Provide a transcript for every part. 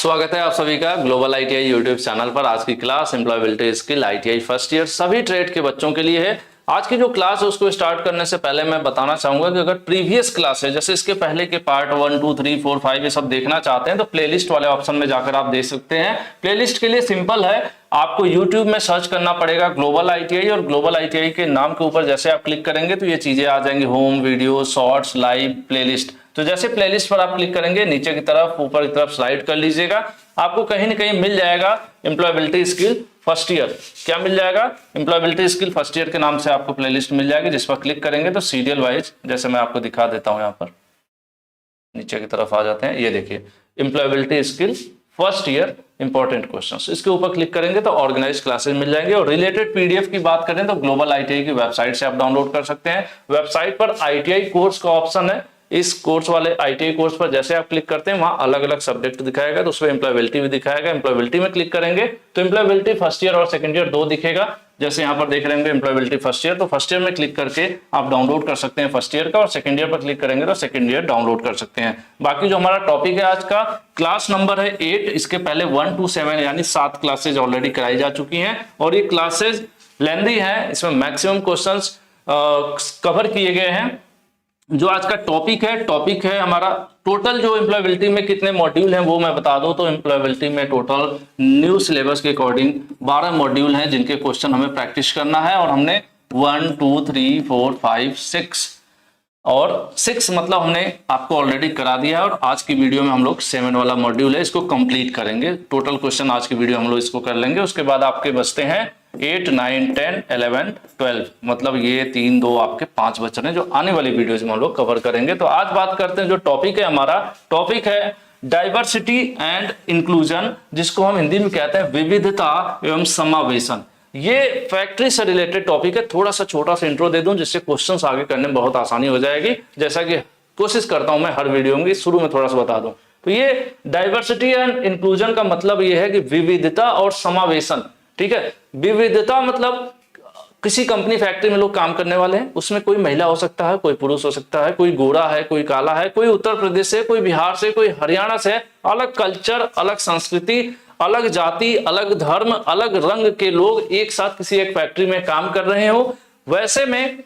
स्वागत है आप सभी का ग्लोबल आईटीआई यूट्यूब चैनल पर। आज की class employability skill ITI first year सभी ट्रेड के बच्चों के लिए है। आज की जो क्लास है उसको स्टार्ट करने से पहले मैं बताना चाहूंगा कि अगर प्रीवियस क्लास है जैसे इसके पहले के पार्ट 1, 2, 3, 4, 5 ये सब देखना चाहते हैं तो प्लेलिस्ट वाले ऑप्शन में जाकर आप देख सकते हैं। प्लेलिस्ट के लिए सिंपल है, आपको YouTube में सर्च करना पड़ेगा ग्लोबल आईटीआई और ग्लोबल आईटीआई के नाम के ऊपर जैसे आप क्लिक करेंगे तो ये चीजें आ जाएंगी, home, video, shorts, live, playlist. तो जैसे प्लेलिस्ट पर आप क्लिक करेंगे नीचे की तरफ ऊपर की तरफ स्लाइड कर लीजिएगा, आपको कहीं ना कहीं मिल जाएगा एम्प्लॉयबिलिटी स्किल फर्स्ट ईयर। क्या मिल जाएगा? एम्प्लॉयबिलिटी स्किल फर्स्ट ईयर के नाम से आपको प्लेलिस्ट मिल जाएगी, जिस पर क्लिक करेंगे तो सीरियल वाइज जैसे मैं आपको दिखा देता हूं, यहाँ पर नीचे की तरफ आ जाते हैं। ये देखिए employability skill first year important questions, इसके ऊपर क्लिक करेंगे तो ऑर्गेनाइज क्लासेस मिल जाएंगे। और रिलेटेड पीडीएफ की बात करें तो ग्लोबल आईटीआई की वेबसाइट से आप डाउनलोड कर सकते हैं। वेबसाइट पर आईटीआई कोर्स का ऑप्शन है, इस कोर्स वाले आईटीआई कोर्स पर जैसे आप क्लिक करते हैं वहां अलग अलग सब्जेक्ट दिखाएगा, तो उसमें एम्प्लॉयबिलिटी भी दिखाएगा। एम्प्लॉयबिलिटी में क्लिक करेंगे तो एम्प्लॉयबिलिटी फर्स्ट ईयर और सेकंड ईयर दो दिखेगा। जैसे यहाँ पर देख रहे होंगे एम्प्लॉयबिलिटी फर्स्ट ईयर, तो फर्स्ट ईयर में क्लिक करके आप डाउनलोड कर सकते हैं फर्स्ट ईयर का, और सेकंड ईयर पर क्लिक करेंगे तो सेकंड ईयर डाउनलोड कर सकते हैं। बाकी जो हमारा टॉपिक है आज का, क्लास नंबर है 8, इसके पहले 1 to 7 यानी 7 क्लासेज ऑलरेडी कराई जा चुकी हैं और ये क्लासेज लेंथी है, इसमें मैक्सिमम क्वेश्चंस कवर किए गए हैं। जो आज का टॉपिक है हमारा, टोटल जो एम्प्लॉयबिलिटी में कितने मॉड्यूल हैं वो मैं बता दूं तो एम्प्लॉयबिलिटी में टोटल न्यू सिलेबस के अकॉर्डिंग 12 मॉड्यूल हैं जिनके क्वेश्चन हमें प्रैक्टिस करना है। और हमने 1, 2, 3, 4, 5, 6 और 6 मतलब हमने आपको ऑलरेडी करा दिया है। और आज की वीडियो में हम लोग 7 वाला मॉड्यूल है, इसको कंप्लीट करेंगे। टोटल क्वेश्चन आज की वीडियो हम लोग इसको कर लेंगे। उसके बाद आपके बचते हैं 8, 9, 10, 11, 12, मतलब ये 3, 2 आपके 5 बच रहे हैं जो आने वाली वीडियोज में हम लोग कवर करेंगे। तो आज बात करते हैं, जो टॉपिक है हमारा, टॉपिक है डाइवर्सिटी एंड इंक्लूजन, जिसको हम हिंदी में कहते हैं विविधता एवं समावेशन। ये फैक्ट्री से रिलेटेड टॉपिक है। थोड़ा सा छोटा सा इंट्रो दे दूं जिससे क्वेश्चंस आगे करने में बहुत आसानी हो जाएगी, जैसा कि कोशिश करता हूं मैं हर वीडियो में शुरू में थोड़ा सा बता दूं। तो ये डाइवर्सिटी एंड इंक्लूजन का मतलब ये है कि विविधता और समावेशन, ठीक है। विविधता मतलब किसी कंपनी फैक्ट्री में लोग काम करने वाले हैं, उसमें कोई महिला हो सकता है, कोई पुरुष हो सकता है, कोई गोरा है, कोई काला है, कोई उत्तर प्रदेश से, कोई बिहार से, कोई हरियाणा से, अलग कल्चर, अलग संस्कृति, अलग जाति, अलग धर्म, अलग रंग के लोग एक साथ किसी एक फैक्ट्री में काम कर रहे हो। वैसे में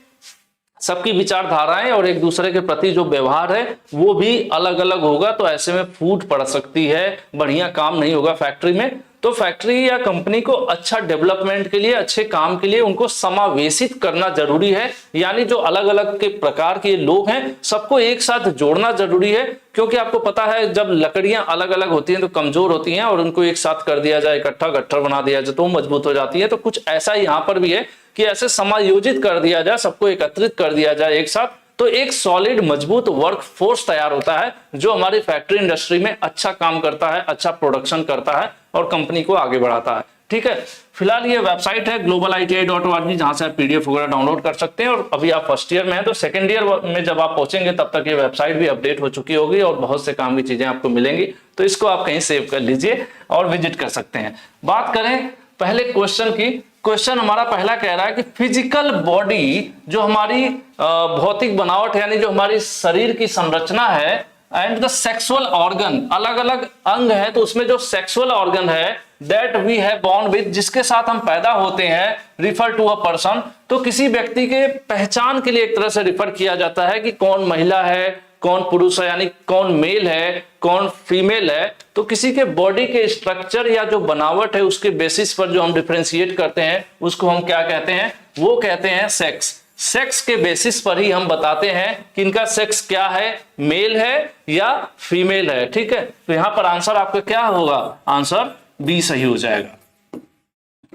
सबकी विचारधाराएं और एक दूसरे के प्रति जो व्यवहार है वो भी अलग अलग होगा, तो ऐसे में फूट पड़ सकती है, बढ़िया काम नहीं होगा फैक्ट्री में। तो फैक्ट्री या कंपनी को अच्छा डेवलपमेंट के लिए, अच्छे काम के लिए उनको समावेशित करना जरूरी है, यानी जो अलग अलग के प्रकार के लोग हैं सबको एक साथ जोड़ना जरूरी है। क्योंकि आपको पता है जब लकड़ियां अलग अलग होती हैं तो कमजोर होती हैं, और उनको एक साथ कर दिया जाए, इकट्ठा गट्ठर बना दिया जाए तो मजबूत हो जाती है। तो कुछ ऐसा यहाँ पर भी है कि ऐसे समायोजित कर दिया जाए, सबको एकत्रित कर दिया जाए एक साथ, तो एक सॉलिड मजबूत वर्क फोर्स तैयार होता है जो हमारी फैक्ट्री इंडस्ट्री में अच्छा काम करता है, अच्छा प्रोडक्शन करता है और कंपनी को आगे बढ़ाता है, ठीक है। फिलहाल ये वेबसाइट है globaliti.org, जहां से आप पीडीएफ वगैरह डाउनलोड कर सकते हैं। और अभी आप फर्स्ट ईयर में हैं तो सेकंड ईयर में जब आप पहुंचेंगे तब तक ये वेबसाइट भी अपडेट हो चुकी होगी और बहुत से काम की चीजें आपको मिलेंगी, तो इसको आप कहीं सेव कर लीजिए और विजिट कर सकते हैं। बात करें पहले क्वेश्चन की, क्वेश्चन हमारा पहला कह रहा है कि फिजिकल बॉडी, जो हमारी भौतिक बनावट यानी जो हमारी शरीर की संरचना है, एंड द सेक्सुअल ऑर्गन, अलग अलग अंग है तो उसमें जो सेक्सुअल ऑर्गन है that we have born with, जिसके साथ हम पैदा होते हैं, रिफर टू अ पर्सन, तो किसी व्यक्ति के पहचान के लिए एक तरह से रिफर किया जाता है कि कौन महिला है, कौन पुरुष है, यानी कौन मेल है, कौन फीमेल है। तो किसी के बॉडी के स्ट्रक्चर या जो बनावट है उसके बेसिस पर जो हम डिफरेंशिएट करते हैं उसको हम क्या कहते हैं? वो कहते हैं सेक्स। सेक्स के बेसिस पर ही हम बताते हैं कि इनका सेक्स क्या है, मेल है या फीमेल है, ठीक है। तो यहां पर आंसर आपका क्या होगा? आंसर बी सही हो जाएगा।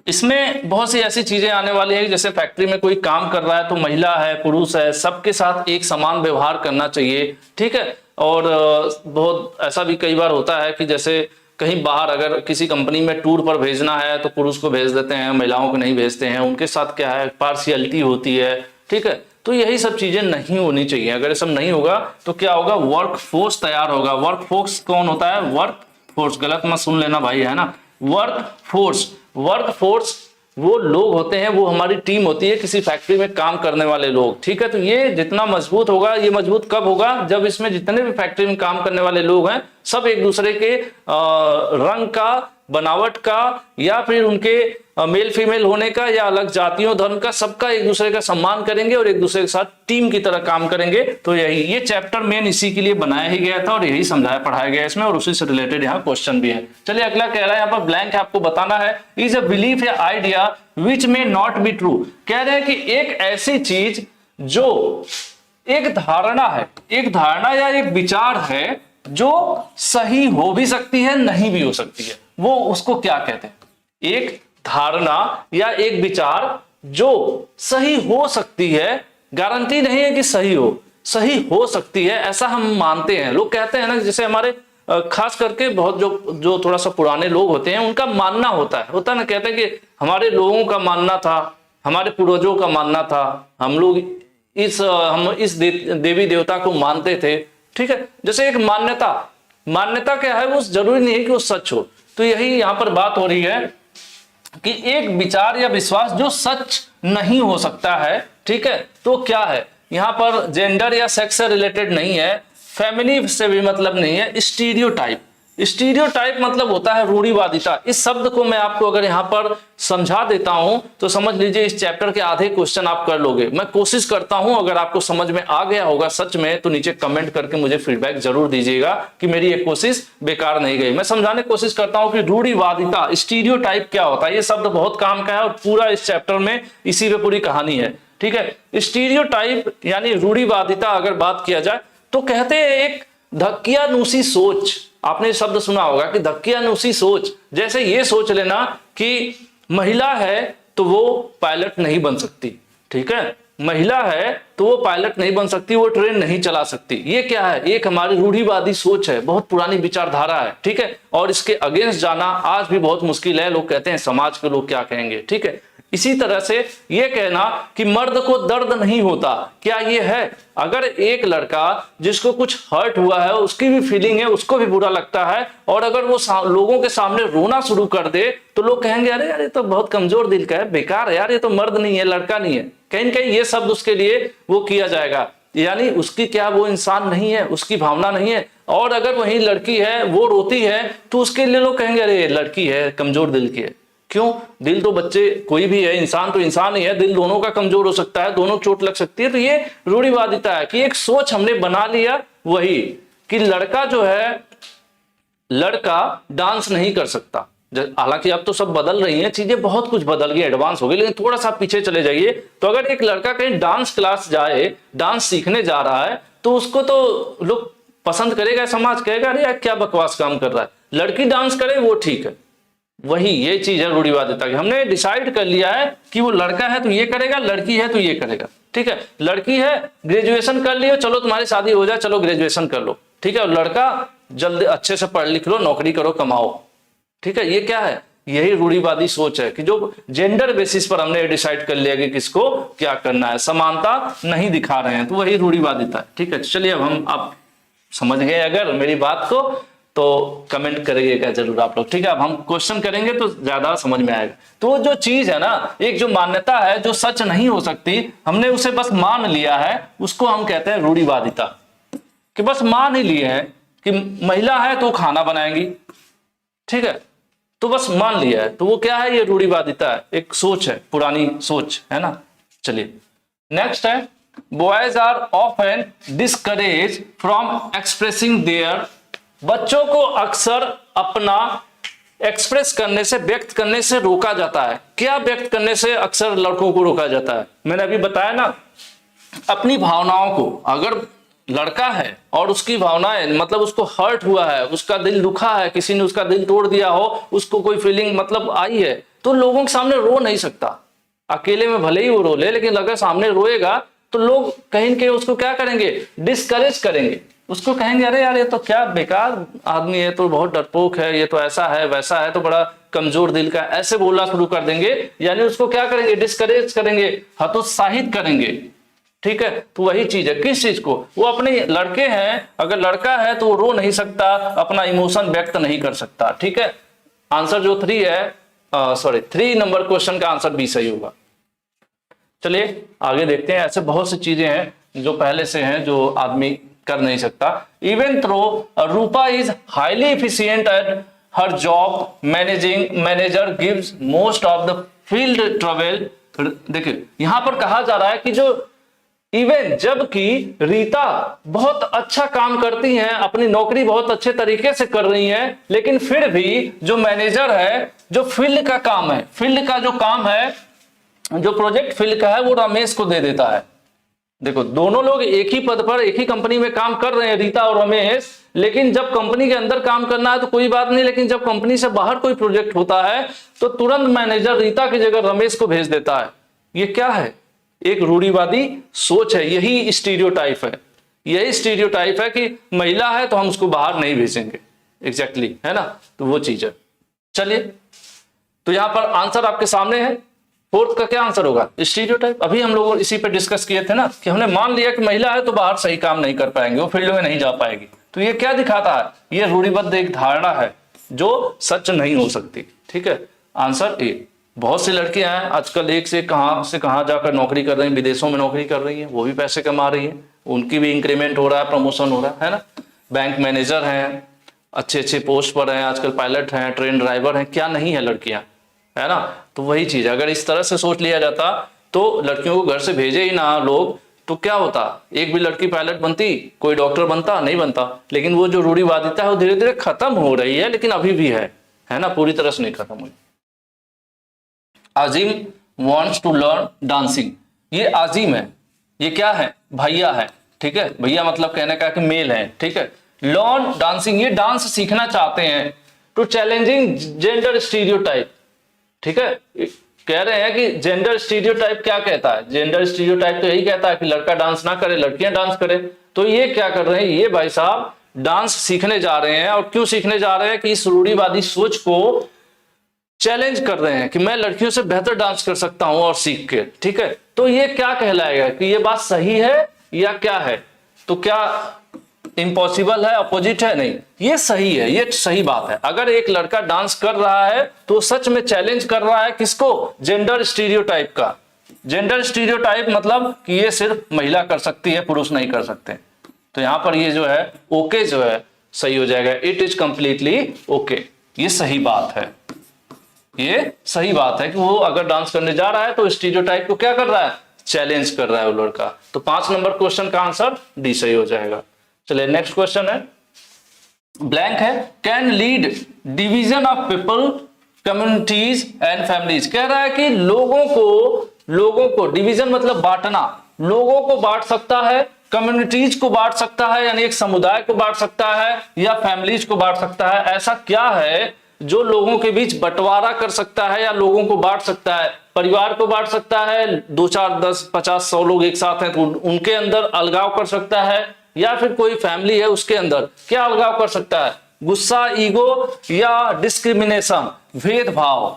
इसमें बहुत सी ऐसी चीजें आने वाली है, जैसे फैक्ट्री में कोई काम कर रहा है तो महिला है, पुरुष है, सबके साथ एक समान व्यवहार करना चाहिए, ठीक है। और बहुत ऐसा भी कई बार होता है कि जैसे कहीं बाहर अगर किसी कंपनी में टूर पर भेजना है तो पुरुष को भेज देते हैं, महिलाओं को नहीं भेजते हैं, उनके साथ क्या है, पार्शियलिटी होती है, ठीक है। तो यही सब चीजें नहीं होनी चाहिए। अगर ये सब नहीं होगा तो क्या होगा? वर्क फोर्स तैयार होगा। वर्क फोर्स कौन होता है? वर्क फोर्स, गलत मत सुन लेना भाई, है ना। वर्क फोर्स वो लोग होते हैं, वो हमारी टीम होती है, किसी फैक्ट्री में काम करने वाले लोग, ठीक है। तो ये जितना मजबूत होगा, ये मजबूत कब होगा, जब इसमें जितने भी फैक्ट्री में काम करने वाले लोग हैं सब एक दूसरे के रंग का, बनावट का, या फिर उनके मेल फीमेल होने का, या अलग जातियों धर्म का, सबका एक दूसरे का सम्मान करेंगे और एक दूसरे के साथ टीम की तरह काम करेंगे। तो यही ये चैप्टर मेन इसी के लिए बनाया ही गया था और यही समझाया पढ़ाया गया इसमें, और उसी से रिलेटेड यहाँ क्वेश्चन भी है। चलिए अगला कह रहा है, यहाँ पर ब्लैंक है, आपको बताना है, इज अ बिलीफ या idea which may not be true. कह रहे हैं कि एक ऐसी चीज जो एक धारणा है, एक धारणा या एक विचार है जो सही हो भी सकती है, नहीं भी हो सकती है, वो उसको क्या कहते हैं? एक धारणा या एक विचार जो सही हो सकती है, गारंटी नहीं है कि सही हो सकती है, ऐसा हम मानते हैं। लोग कहते हैं ना, जैसे हमारे खास करके बहुत जो थोड़ा सा पुराने लोग होते हैं, उनका मानना होता है ना, कहते हैं कि हमारे लोगों का मानना था, हमारे पूर्वजों का मानना था, हम लोग इस देवी देवता को मानते थे, ठीक है। जैसे एक मान्यता क्या है, वो जरूरी नहीं है कि वो सच हो। तो यही यहाँ पर बात हो रही है कि एक विचार या विश्वास जो सच नहीं हो सकता है, ठीक है। तो क्या है, यहाँ पर जेंडर या सेक्स से रिलेटेड नहीं है, फैमिली से भी मतलब नहीं है, स्टीरियोटाइप मतलब होता है रूढ़िवादिता। इस शब्द को मैं आपको अगर यहाँ पर समझा देता हूं तो समझ लीजिए इस चैप्टर के आधे क्वेश्चन आप कर लोगे। मैं कोशिश करता हूं, अगर आपको समझ में आ गया होगा सच में, तो नीचे कमेंट करके मुझे फीडबैक जरूर दीजिएगा कि मेरी ये कोशिश बेकार नहीं गई। मैं समझाने की कोशिश करता हूं कि रूढ़िवादिता, स्टीरियोटाइप क्या होता है। ये शब्द बहुत काम का है और पूरा इस चैप्टर में इसी पे पूरी कहानी है, ठीक है। स्टीरियोटाइप यानी रूढ़िवादिता अगर बात किया जाए तो कहते हैं एक धक्कियानुसी सोच। आपने शब्द सुना होगा कि धक्कियानुसी सोच, जैसे ये सोच लेना कि महिला है तो वो पायलट नहीं बन सकती, ठीक है, महिला है तो वो पायलट नहीं बन सकती, वो ट्रेन नहीं चला सकती। ये क्या है, एक हमारी रूढ़िवादी सोच है, बहुत पुरानी विचारधारा है, ठीक है। और इसके अगेंस्ट जाना आज भी बहुत मुश्किल है। लोग कहते हैं समाज के लोग क्या कहेंगे, ठीक है। इसी तरह से ये कहना कि मर्द को दर्द नहीं होता, क्या ये है? अगर एक लड़का जिसको कुछ हर्ट हुआ है, उसकी भी फीलिंग है, उसको भी बुरा लगता है, और अगर वो लोगों के सामने रोना शुरू कर दे तो लोग कहेंगे अरे यार ये तो बहुत कमजोर दिल का है, बेकार है यार, ये तो मर्द नहीं है, लड़का नहीं है। कहीं न कहीं ये शब्द उसके लिए वो किया जाएगा, यानी उसकी क्या, वो इंसान नहीं है, उसकी भावना नहीं है। और अगर वही लड़की है, वो रोती है, तो उसके लिए लोग कहेंगे अरे लड़की है, कमजोर दिल की है। क्यों? दिल तो बच्चे कोई भी है, इंसान तो इंसान ही है, दिल दोनों का कमजोर हो सकता है, दोनों चोट लग सकती है। तो ये रूढ़िवादिता है कि एक सोच हमने बना लिया वही कि लड़का जो है, लड़का डांस नहीं कर सकता। हालांकि अब तो सब बदल रही हैं, चीजें बहुत कुछ बदल गई, एडवांस हो गई, लेकिन थोड़ा सा पीछे चले जाइए तो अगर एक लड़का कहीं डांस क्लास जाए, डांस सीखने जा रहा है, तो उसको तो लोग पसंद करेगा, समाज कहेगा अरे यार क्या बकवास काम कर रहा है। लड़की डांस करे वो ठीक है, वही ये चीज है रूढ़िवादिता की। हमने डिसाइड कर लिया है कि वो लड़का है तो ये करेगा, लड़की है तो ये करेगा, ठीक है। लड़की है ग्रेजुएशन कर लियो, चलो तुम्हारी शादी हो जाए, चलो ग्रेजुएशन कर लो, ठीक है। और लड़का जल्दी अच्छे से पढ़ लिख लो, नौकरी करो, कमाओ, ठीक है। ये क्या है, यही रूढ़िवादी सोच है कि जो जेंडर बेसिस पर हमने डिसाइड कर लिया कि किसको क्या करना है, समानता नहीं दिखा रहे हैं, तो वही रूढ़िवादिता है, ठीक है। चलिए अब हम आप समझ गए अगर मेरी बात को, तो कमेंट करेंगे जरूर आप लोग, ठीक है। अब हम क्वेश्चन करेंगे तो ज्यादा समझ में आएगा। तो जो चीज है ना, एक जो मान्यता है जो सच नहीं हो सकती, हमने उसे बस मान लिया है, उसको हम कहते हैं रूढ़िवादिता। कि बस मान ही लिए हैं कि महिला है तो खाना बनाएंगी, ठीक है, तो बस मान लिया है, तो वो क्या है, ये रूढ़िवादिता है, एक सोच है, पुरानी सोच है ना। चलिए नेक्स्ट है, boys are often discourage from expressing their. बच्चों को अक्सर अपना एक्सप्रेस करने से, व्यक्त करने से रोका जाता है। क्या व्यक्त करने से अक्सर लड़कों को रोका जाता है? मैंने अभी बताया ना, अपनी भावनाओं को। अगर लड़का है और उसकी भावनाएं, मतलब उसको हर्ट हुआ है, उसका दिल दुखा है, किसी ने उसका दिल तोड़ दिया हो, उसको कोई फीलिंग मतलब आई है, तो लोगों के सामने रो नहीं सकता। अकेले में भले ही वो रो ले, लेकिन अगर सामने रोएगा तो लोग कहीं के उसको क्या करेंगे, डिस्करेज करेंगे, उसको कहेंगे अरे यार ये तो क्या बेकार आदमी है, तो बहुत डरपोक है, ये तो ऐसा है वैसा है, तो बड़ा कमजोर दिल का, ऐसे बोलना शुरू कर देंगे। यानी उसको क्या करेंगे, डिस्करेज करेंगे, हतोत्साहित करेंगे, ठीक है। तो वही चीज है, किस चीज को, वो अपने लड़के हैं, अगर लड़का है तो वो रो नहीं सकता, अपना इमोशन व्यक्त नहीं कर सकता, ठीक है। आंसर जो 3 है सॉरी 3 नंबर क्वेश्चन का आंसर बी सही होगा। चलिए आगे देखते हैं। ऐसे बहुत सी चीजें हैं जो पहले से हैं जो आदमी कर नहीं सकता। Even though Rupa is highly efficient at her job manager gives most of the field travel. देखिए यहां पर कहा जा रहा है कि जो इवन जबकि रीता बहुत अच्छा काम करती हैं, अपनी नौकरी बहुत अच्छे तरीके से कर रही हैं, लेकिन फिर भी जो मैनेजर है, जो फील्ड का काम है, फील्ड का जो काम है, जो प्रोजेक्ट फील्ड का है, वो रमेश को दे देता है। देखो दोनों लोग एक ही पद पर एक ही कंपनी में काम कर रहे हैं, रीता और रमेश, लेकिन जब कंपनी के अंदर काम करना है तो कोई बात नहीं, लेकिन जब कंपनी से बाहर कोई प्रोजेक्ट होता है तो तुरंत मैनेजर रीता की जगह रमेश को भेज देता है। ये क्या है? एक रूढ़िवादी सोच है, यही स्टीरियोटाइप है। यही स्टीरियोटाइप है कि महिला है तो हम उसको बाहर नहीं भेजेंगे। एग्जैक्टली है ना, तो वो चीज है। चलिए तो यहां पर आंसर आपके सामने है। फोर्थ का क्या आंसर होगा? स्टीरियोटाइप। अभी हम लोग इसी पे डिस्कस किए थे ना कि हमने मान लिया कि महिला है तो बाहर सही काम नहीं कर पाएंगे, वो फील्ड में नहीं जा पाएगी। तो ये क्या दिखाता है? ये रूढ़िबद्ध एक धारणा है जो सच नहीं हो सकती। ठीक है, आंसर ए। बहुत सी लड़कियां हैं आजकल एक से कहां जाकर नौकरी कर रही हैं, विदेशों में नौकरी कर रही हैं, वो भी पैसे कमा रही हैं, उनकी भी इंक्रीमेंट हो रहा है, प्रमोशन हो रहा है ना। बैंक मैनेजर हैं, अच्छे पोस्ट पर हैं, आजकल पायलट हैं, ट्रेन ड्राइवर हैं, क्या नहीं है लड़कियां, है ना। तो वही चीज, अगर इस तरह से सोच लिया जाता तो लड़कियों को घर से भेजे ही ना लोग तो क्या होता? एक भी लड़की पायलट बनती, कोई डॉक्टर बनता नहीं बनता। लेकिन वो जो रूढ़िवादिता है वो धीरे धीरे खत्म हो रही है, लेकिन अभी भी है ना, पूरी तरह से नहीं खत्म हुई। आजिम वॉन्ट्स टू लर्न डांसिंग। ये आजिम है, ये क्या है? भैया है। ठीक है, भैया मतलब कहने का कि मेल है। ठीक है, लर्न डांसिंग, ये डांस सीखना चाहते हैं। To challenging gender stereotype. ठीक है, कह रहे हैं कि जेंडर स्टीरियोटाइप क्या कहता है? जेंडर स्टीरियोटाइप तो यही कहता है कि लड़का डांस ना करे, लड़कियां डांस करे। तो ये क्या कर रहे हैं? ये भाई साहब डांस सीखने जा रहे हैं। और क्यों सीखने जा रहे हैं? कि इस रूढ़िवादी सोच को चैलेंज कर रहे हैं कि मैं लड़कियों से बेहतर डांस कर सकता हूं और सीख के। ठीक है, तो ये क्या कहलाएगा कि ये बात सही है या क्या है? तो क्या इम्पॉसिबल है, अपोजिट है? नहीं, ये सही है, ये सही बात है। अगर एक लड़का डांस कर रहा है तो सच में चैलेंज कर रहा है किसको? जेंडर स्टीरियोटाइप का। जेंडर स्टीरियोटाइप मतलब कि ये सिर्फ महिला कर सकती है, पुरुष नहीं कर सकते। तो यहां पर ये जो है ओके जो है सही हो जाएगा। इट इज कंप्लीटली ओके, ये सही बात है। ये सही बात है कि वो अगर डांस करने जा रहा है तो स्टीरियोटाइप को क्या कर रहा है? चैलेंज कर रहा है वो लड़का। तो 5 नंबर क्वेश्चन का आंसर डी सही हो जाएगा। चलिए नेक्स्ट क्वेश्चन है, ब्लैंक है। Can lead division of people, communities and families. कह रहा है कि लोगों को डिवीजन मतलब बांटना, लोगों को बांट सकता है, कम्युनिटीज को बांट सकता है यानी एक समुदाय को बांट सकता है, या फैमिलीज को बांट सकता है। ऐसा क्या है जो लोगों के बीच बंटवारा कर सकता है या लोगों को बांट सकता है? परिवार को बांट सकता है, 2 4 10 50 100 लोग एक साथ हैं तो उनके अंदर अलगाव कर सकता है, या फिर कोई फैमिली है उसके अंदर क्या अलगाव कर सकता है? गुस्सा, ईगो या डिस्क्रिमिनेशन, भेदभाव।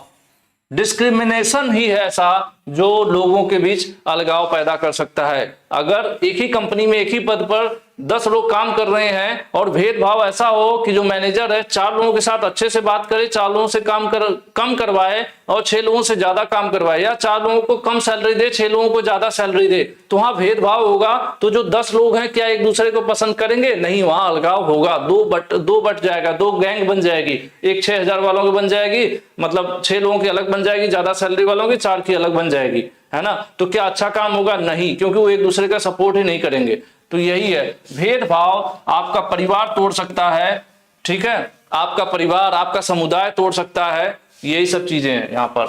डिस्क्रिमिनेशन ही है ऐसा जो लोगों के बीच अलगाव पैदा कर सकता है। अगर एक ही कंपनी में एक ही पद पर 10 लोग काम कर रहे हैं और भेदभाव ऐसा हो कि जो मैनेजर है 4 लोगों के साथ अच्छे से बात करे, 4 लोगों से कम करवाए और 6 लोगों से ज्यादा काम करवाए, या 4 लोगों को कम सैलरी दे, 6 लोगों को ज्यादा सैलरी दे, तो वहां भेदभाव होगा। तो जो 10 लोग हैं क्या एक दूसरे को पसंद करेंगे? नहीं, वहां अलगाव होगा, दो बट जाएगा, 2 गैंग बन जाएगी। एक 6000 वालों की बन जाएगी, मतलब 6 लोगों की अलग बन जाएगी, ज्यादा सैलरी वालों की 4 की अलग बन जाएगी, है ना। तो क्या अच्छा काम होगा? नहीं, क्योंकि वो एक दूसरे का सपोर्ट ही नहीं करेंगे। तो यही है, भेदभाव आपका परिवार तोड़ सकता है। ठीक है, आपका परिवार, आपका समुदाय तोड़ सकता है। यही सब चीजें हैं यहां पर।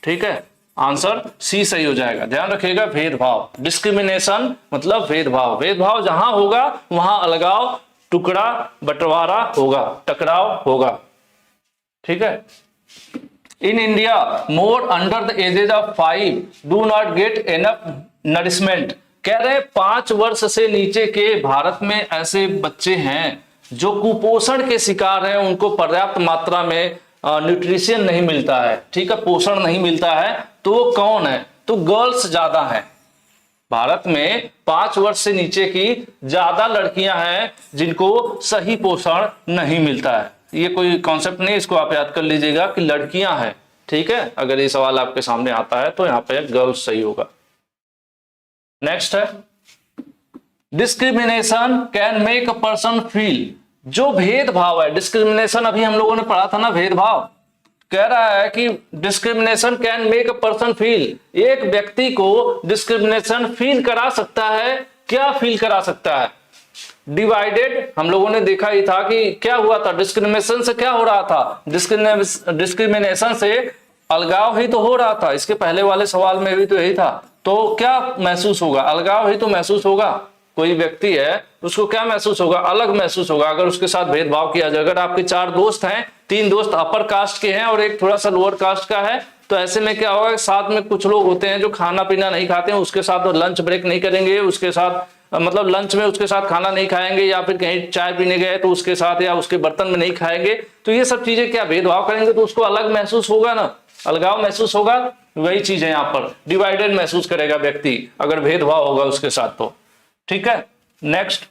ठीक है, आंसर सी सही हो जाएगा। ध्यान रखिएगा, भेदभाव, डिस्क्रिमिनेशन मतलब भेदभाव। भेदभाव जहां होगा वहां अलगाव, टुकड़ा, बंटवारा होगा, टकराव होगा। ठीक है, in India more under the edges of 5 do not get enough nourishment. कह रहे 5 वर्ष से नीचे के भारत में ऐसे बच्चे हैं जो कुपोषण के शिकार हैं, उनको पर्याप्त मात्रा में न्यूट्रिशन नहीं मिलता है। ठीक है, पोषण नहीं मिलता है। तो वो कौन है? तो गर्ल्स ज्यादा है भारत में। 5 वर्ष से नीचे की ज्यादा लड़कियां हैं जिनको सही पोषण नहीं मिलता है। ये कोई कॉन्सेप्ट नहीं, इसको आप याद कर लीजिएगा कि लड़कियां हैं, ठीक है। अगर ये सवाल आपके सामने आता है तो यहाँ पे गर्ल्स सही होगा। नेक्स्ट है discrimination can make a person feel. जो भेदभाव है, डिस्क्रिमिनेशन अभी हम लोगों ने पढ़ा था ना, भेदभाव, कह रहा है कि discrimination can make a person feel, एक व्यक्ति को डिस्क्रिमिनेशन फील करा सकता है। क्या फील करा सकता है? डिवाइडेड। हम लोगों ने देखा ही था कि क्या हुआ था, डिस्क्रिमिनेशन से क्या हो रहा था, डिस्क्रिमिनेशन से अलगाव ही तो हो रहा था। इसके पहले वाले सवाल में भी तो यही था। तो क्या महसूस होगा? अलगाव ही तो महसूस होगा। कोई व्यक्ति है उसको क्या महसूस होगा? अलग महसूस होगा अगर उसके साथ भेदभाव किया जाए। अगर आपके 4 दोस्त हैं, 3 दोस्त अपर कास्ट के हैं और एक थोड़ा सा लोअर कास्ट का है, तो ऐसे में क्या होगा, साथ में कुछ लोग होते हैं जो खाना पीना नहीं खाते हैं, उसके साथ लंच ब्रेक नहीं करेंगे, उसके साथ मतलब लंच में उसके साथ खाना नहीं खाएंगे, या फिर कहीं चाय पीने गए तो उसके साथ या उसके बर्तन में नहीं खाएंगे। तो ये सब चीजें क्या भेदभाव करेंगे तो उसको अलग महसूस होगा ना, अलगाव महसूस होगा। वही चीज है यहाँ पर, डिवाइडेड महसूस करेगा व्यक्ति अगर भेदभाव होगा उसके साथ तो, ठीक है। Next,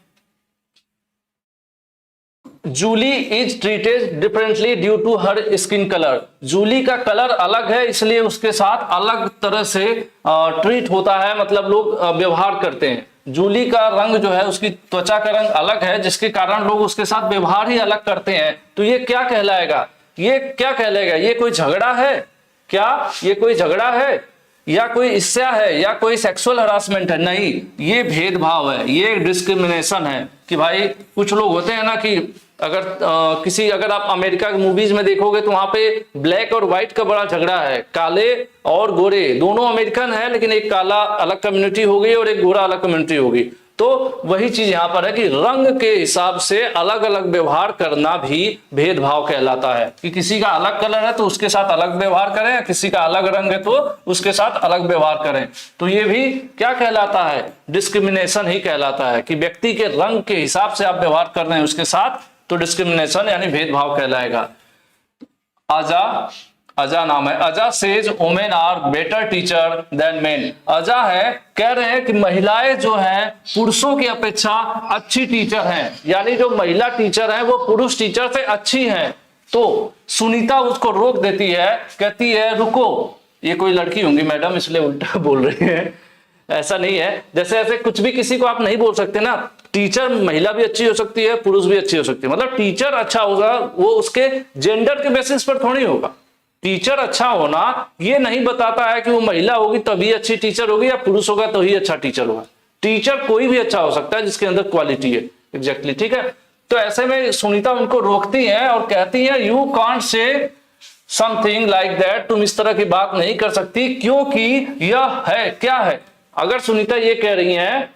Julie is treated differently due to her skin colour. Julie का कलर अलग है इसलिए उसके साथ अलग तरह से ट्रीट होता है, मतलब लोग व्यवहार करते हैं। जूली का रंग जो है, उसकी त्वचा का रंग अलग है जिसके कारण लोग उसके साथ व्यवहार ही अलग करते हैं। तो ये क्या कहलाएगा? ये क्या कहलाएगा? ये कोई झगड़ा है क्या? ये कोई झगड़ा है या कोई ईर्ष्या है या कोई सेक्सुअल हरासमेंट है? नहीं, ये भेदभाव है, ये डिस्क्रिमिनेशन है। कि भाई कुछ लोग होते हैं ना कि अगर आप अमेरिका की मूवीज में देखोगे तो वहां पे ब्लैक और व्हाइट का बड़ा झगड़ा है। काले और गोरे दोनों अमेरिकन है, लेकिन एक काला अलग कम्युनिटी होगी और एक गोरा अलग कम्युनिटी होगी। तो वही चीज यहां पर है कि रंग के हिसाब से अलग अलग व्यवहार करना भी भेदभाव कहलाता है। कि किसी का अलग कलर है तो उसके साथ अलग व्यवहार करें, किसी का अलग रंग है तो उसके साथ अलग व्यवहार करें। तो ये भी क्या कहलाता है? डिस्क्रिमिनेशन ही कहलाता है। कि व्यक्ति के रंग के हिसाब से आप व्यवहार कर रहे हैं उसके साथ, तो डिस्क्रिमिनेशन यानी भेदभाव कहलाएगा। अजा नाम है। Aja says women are better teacher than men. Aja है, कह रहे हैं कि महिलाएं जो हैं पुरुषों की अपेक्षा अच्छी टीचर हैं, यानी जो महिला टीचर हैं वो पुरुष टीचर से अच्छी हैं। तो सुनीता उसको रोक देती है, कहती है रुको। ये कोई लड़की होंगी मैडम, इसलिए उल्टा बोल रही है, ऐसा नहीं है। जैसे ऐसे कुछ भी किसी को आप नहीं बोल सकते ना। टीचर महिला भी अच्छी हो सकती है, पुरुष भी अच्छी हो सकती है। मतलब टीचर अच्छा होगा वो उसके जेंडर के बेसिस पर थोड़ी होगा। टीचर अच्छा होना ये नहीं बताता है कि वो महिला होगी तभी अच्छी टीचर होगी या पुरुष होगा तो ही अच्छा टीचर होगा। टीचर कोई भी अच्छा हो सकता है जिसके अंदर क्वालिटी है। एग्जैक्टली, ठीक है। तो ऐसे में सुनीता उनको रोकती है और कहती है you can't say something like that, तुम इस तरह की बात नहीं कर सकती क्योंकि यह है क्या है। अगर सुनीता ये कह रही है,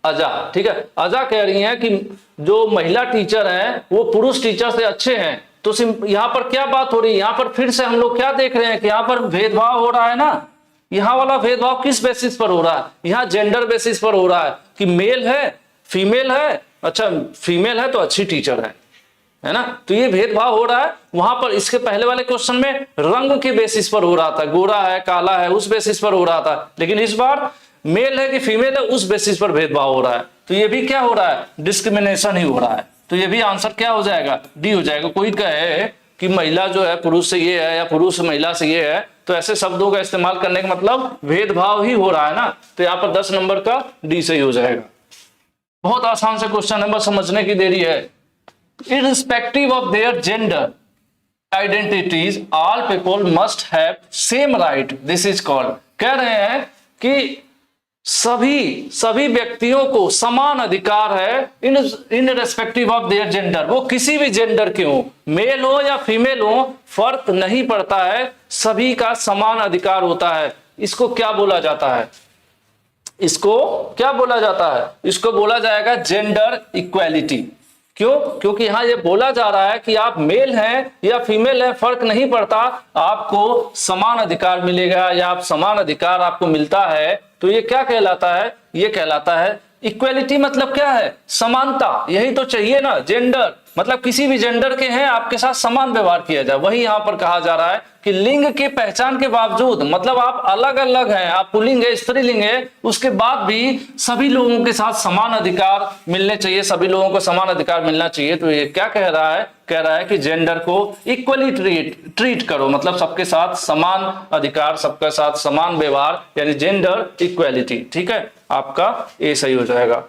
अजा, ठीक है, अजा कह रही हैं कि जो महिला टीचर हैं वो पुरुष टीचर से अच्छे हैं, तो यहां पर क्या बात हो रही है? यहां पर फिर से हम लोग क्या देख रहे हैं कि यहां पर भेदभाव हो रहा है ना। यहां वाला भेदभाव किस बेसिस पर हो रहा है? यहां जेंडर बेसिस पर हो रहा है कि मेल है, फीमेल है, अच्छा फीमेल है तो अच्छी टीचर है ना। तो ये भेदभाव हो रहा है। वहां पर इसके पहले वाले क्वेश्चन में रंग के बेसिस पर हो रहा था, गोरा है काला है उस बेसिस पर हो रहा था, लेकिन इस बार मेल है कि फीमेल है उस बेसिस पर भेदभाव हो रहा है। तो ये भी क्या हो रहा है? डिस्क्रिमिनेशन ही हो रहा है। तो ये भी आंसर क्या हो जाएगा? डी हो जाएगा। कोई कहे कि महिला जो है पुरुष से ये है या पुरुष महिला से ये है, तो ऐसे शब्दों का इस्तेमाल करने का मतलब भेदभाव ही हो रहा है ना। तो यहाँ पर 10 नंबर का डी सही हो जाएगा। बहुत आसान से क्वेश्चन है, बस समझने की देरी है। Irrespective of their gender identities all people must have same right, this is called. कह रहे हैं कि सभी व्यक्तियों को समान अधिकार है in respective of their gender. वो किसी भी जेंडर के हो, मेल हो या फीमेल हो, फर्क नहीं पड़ता है, सभी का समान अधिकार होता है। इसको क्या बोला जाता है? इसको क्या बोला जाता है? इसको बोला जाएगा जेंडर इक्वालिटी। क्यों? क्योंकि यहां ये बोला जा रहा है कि आप मेल हैं या फीमेल हैं फर्क नहीं पड़ता, आपको समान अधिकार मिलेगा या आप समान अधिकार आपको मिलता है। तो ये क्या कहलाता है? ये कहलाता है इक्वेलिटी मतलब क्या है? समानता, यही तो चाहिए ना। जेंडर मतलब किसी भी जेंडर के हैं आपके साथ समान व्यवहार किया जाए, वही यहां पर कहा जा रहा है कि लिंग के पहचान के बावजूद, मतलब आप अलग अलग हैं, आप पुल्लिंग है स्त्रीलिंग है, उसके बाद भी सभी लोगों के साथ समान अधिकार मिलने चाहिए, सभी लोगों को समान अधिकार मिलना चाहिए। तो ये क्या कह रहा है? कह रहा है कि जेंडर को इक्वली ट्रीट करो, मतलब सबके साथ समान अधिकार, सबके साथ समान व्यवहार, यानी जेंडर इक्वेलिटी। ठीक है, आपका ए सही हो जाएगा।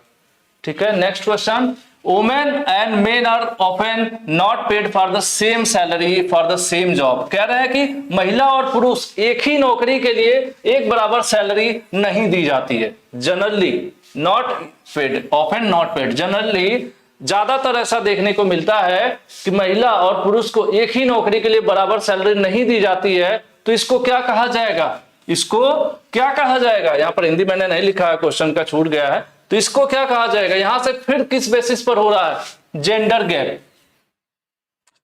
ठीक है, next question, women and men are often not paid for the same salary for the same job. कह रहे हैं कि महिला और पुरुष एक ही नौकरी के लिए एक बराबर सैलरी नहीं दी जाती है। Generally not paid, often not paid, generally ज्यादातर ऐसा देखने को मिलता है कि महिला और पुरुष को एक ही नौकरी के लिए बराबर सैलरी नहीं दी जाती है। तो इसको क्या कहा जाएगा? इसको क्या कहा जाएगा? यहां पर हिंदी मैंने नहीं लिखा है, क्वेश्चन का छूट गया है, तो इसको क्या कहा जाएगा? यहां से फिर किस बेसिस पर हो रहा है? Gender gap.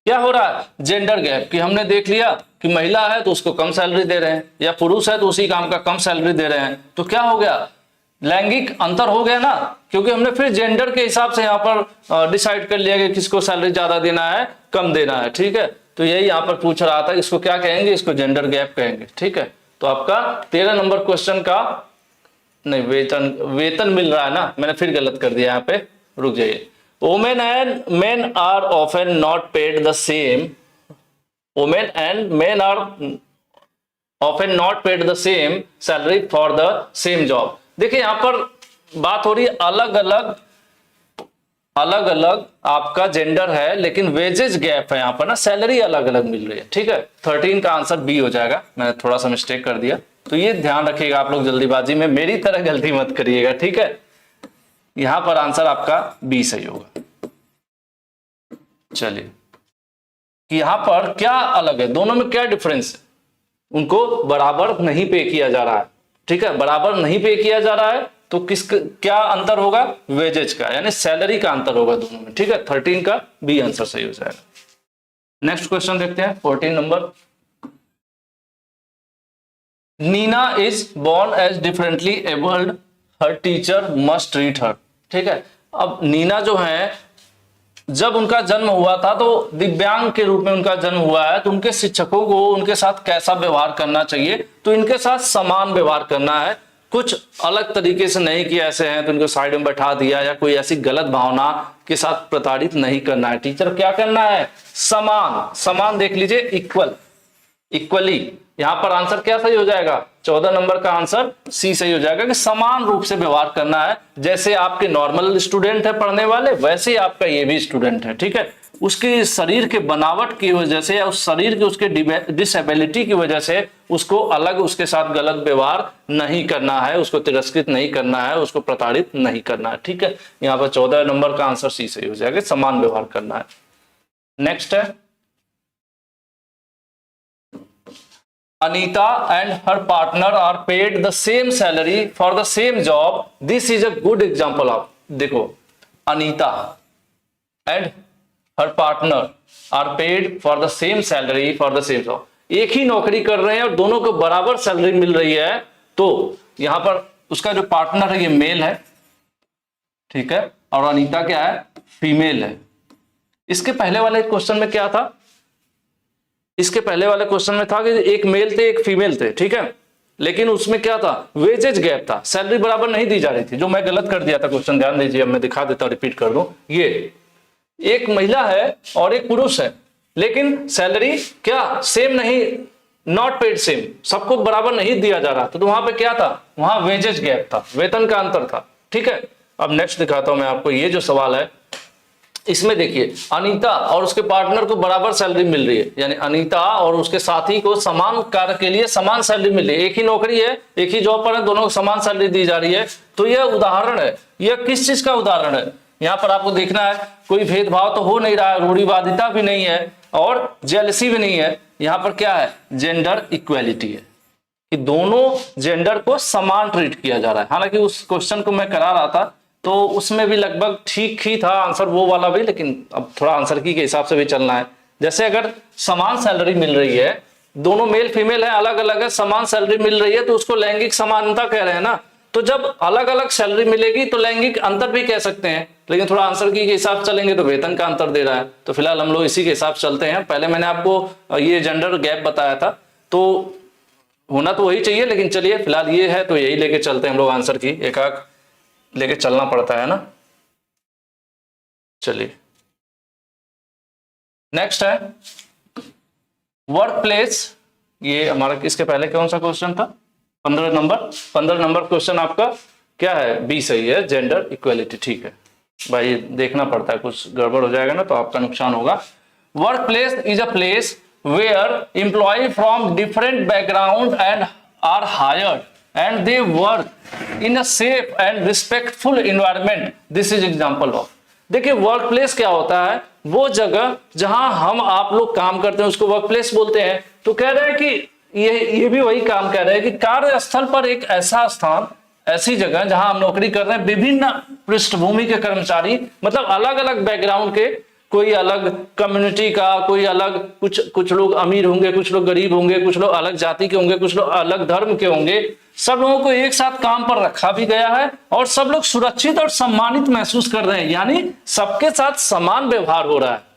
क्या हो रहा है? जेंडर गैप, कि हमने देख लिया कि महिला है तो उसको कम सैलरी दे रहे हैं, या पुरुष है तो उसी काम का कम सैलरी दे रहे हैं, तो क्या हो गया? लैंगिक अंतर हो गया ना, क्योंकि हमने फिर जेंडर के हिसाब से यहां पर डिसाइड कर लिया कि किसको सैलरी ज्यादा देना है, कम देना है। ठीक है, तो यही यहां पर पूछ रहा था, इसको क्या कहेंगे? इसको जेंडर गैप कहेंगे। ठीक है, तो आपका 13 नंबर क्वेश्चन का नहीं, वेतन मिल रहा है ना, मैंने फिर गलत कर दिया यहाँ पे, रुक जाइए। Women and men are often not paid the same, women and men are often not paid the same salary for the same job. देखिए यहां पर बात हो रही है अलग अलग आपका जेंडर है, लेकिन वेजेज गैप है यहां पर ना, सैलरी अलग अलग मिल रही है। ठीक है, 13 का आंसर बी हो जाएगा, मैंने थोड़ा सा मिस्टेक कर दिया, तो ये ध्यान रखिएगा आप लोग, जल्दीबाजी में मेरी तरह गलती मत करिएगा। ठीक है, यहां पर आंसर आपका बी सही होगा। चलिए, कि यहां पर क्या अलग है, दोनों में क्या डिफरेंस है? उनको बराबर नहीं पे किया जा रहा है। ठीक है, बराबर नहीं पे किया जा रहा है, तो क्या अंतर होगा? वेजेज का, यानी सैलरी का अंतर होगा दोनों में। ठीक है, 13 का बी आंसर सही हो जाएगा। नेक्स्ट क्वेश्चन देखते हैं, 14 number. Neena is born as differently abled, her teacher must treat her. ठीक है, अब नीना जो है, जब उनका जन्म हुआ था तो दिव्यांग के रूप में उनका जन्म हुआ है, तो उनके शिक्षकों को उनके साथ कैसा व्यवहार करना चाहिए? तो इनके साथ समान व्यवहार करना है, कुछ अलग तरीके से नहीं कि ऐसे हैं तो इनको साइड में बैठा दिया, या कोई ऐसी गलत भावना के साथ प्रताड़ित नहीं करना है। टीचर क्या करना है? समान, समान देख लीजिए, इक्वल, इक्वली। यहां पर आंसर क्या सही हो जाएगा? 14 नंबर का आंसर सी सही हो जाएगा, कि समान रूप से व्यवहार करना है। जैसे आपके नॉर्मल स्टूडेंट है पढ़ने वाले, वैसे ही आपका ये भी स्टूडेंट है। ठीक है, उसके शरीर के बनावट की वजह से या उस शरीर के उसके डिसेबिलिटी की वजह से उसको अलग, उसके साथ गलत व्यवहार नहीं करना है, उसको तिरस्कृत नहीं करना है, उसको प्रताड़ित नहीं करना है। ठीक है, यहाँ पर 14 नंबर का आंसर सी सही हो जाएगा, समान व्यवहार करना है। नेक्स्ट है, Anita and her partner are paid the same salary for the same job. This is a good example of, देखो, Anita and her partner are paid for the same salary for the same job. एक ही नौकरी कर रहे हैं और दोनों को बराबर सैलरी मिल रही है, तो यहां पर उसका जो पार्टनर है ये मेल है, ठीक है, और अनीता क्या है? फीमेल है। इसके पहले वाले क्वेश्चन में क्या था? इसके पहले वाले क्वेश्चन में था कि एक मेल थे एक फीमेल थे, ठीक है, लेकिन उसमें क्या था? वेजेज गैप था, सैलरी बराबर नहीं दी जा रही थी, जो मैं गलत कर दिया था क्वेश्चन, ध्यान दीजिए, मैं दिखा देता हूं, रिपीट कर दूं। ये एक महिला है और एक पुरुष है, लेकिन सैलरी क्या सेम नहीं, नॉट पेड सेम, सबको बराबर नहीं दिया जा रहा, तो वहां पे क्या था? वहां वेजेज गैप था, वेतन का अंतर था। ठीक है, अब नेक्स्ट दिखाता हूं मैं आपको। ये जो सवाल है इसमें देखिए, अनीता और उसके पार्टनर को बराबर सैलरी मिल रही है, यानी अनीता और उसके साथी को समान कार्य के लिए समान सैलरी मिल रही है, एक ही नौकरी है, एक ही जॉब पर है, दोनों को समान सैलरी दी जा रही है। तो यह उदाहरण है, यह किस चीज का उदाहरण है? यहाँ पर आपको देखना है, कोई भेदभाव तो हो नहीं रहा है, रूढ़िवादिता भी नहीं है और जेलसी भी नहीं है। यहाँ पर क्या है? जेंडर इक्वेलिटी है, कि दोनों जेंडर को समान ट्रीट किया जा रहा है। हालांकि उस क्वेश्चन को मैं करा रहा था तो उसमें भी लगभग ठीक ही था आंसर, वो वाला भी, लेकिन अब थोड़ा आंसर की के हिसाब से भी चलना है। जैसे अगर समान सैलरी मिल रही है, दोनों मेल फीमेल है, अलग अलग है, समान सैलरी मिल रही है, तो उसको लैंगिक समानता कह रहे हैं ना। तो जब अलग अलग सैलरी मिलेगी तो लैंगिक अंतर भी कह सकते हैं, लेकिन थोड़ा आंसर की के हिसाब से चलेंगे तो वेतन का अंतर दे रहा है। तो फिलहाल हम लोग इसी के हिसाब से चलते हैं। पहले मैंने आपको ये जेंडर गैप बताया था, तो होना तो वही चाहिए, लेकिन चलिए फिलहाल ये है तो यही लेके चलते हैं हम लोग। आंसर की एक आग लेके चलना पड़ता है ना। चलिए नेक्स्ट है वर्क प्लेस। ये हमारा इसके पहले कौन सा क्वेश्चन था? 15 नंबर क्वेश्चन आपका क्या है? बी सही है, जेंडर इक्वेलिटी। ठीक है भाई, देखना पड़ता है, कुछ गड़बड़ हो जाएगा ना तो आपका नुकसान होगा। Work place is a place where employee from different background and are hired and they work in a safe and respectful environment. This is example of। देखिए वर्क प्लेस क्या होता है? वो जगह जहां हम आप लोग काम करते हैं उसको वर्क प्लेस बोलते हैं। तो कह रहे हैं कि ये भी वही काम कह रहे हैं कि कार्यस्थल पर एक ऐसा स्थान, ऐसी जगह जहां हम नौकरी कर रहे हैं, विभिन्न पृष्ठभूमि के कर्मचारी, मतलब अलग अलग बैकग्राउंड के, कोई अलग कम्युनिटी का, कोई अलग, कुछ लोग अमीर होंगे, कुछ लोग गरीब होंगे, कुछ लोग अलग जाति के होंगे, कुछ लोग अलग धर्म के होंगे। सब लोगों को एक साथ काम पर रखा भी गया है और सब लोग सुरक्षित और सम्मानित महसूस कर रहे हैं, यानी सबके साथ समान व्यवहार हो रहा है।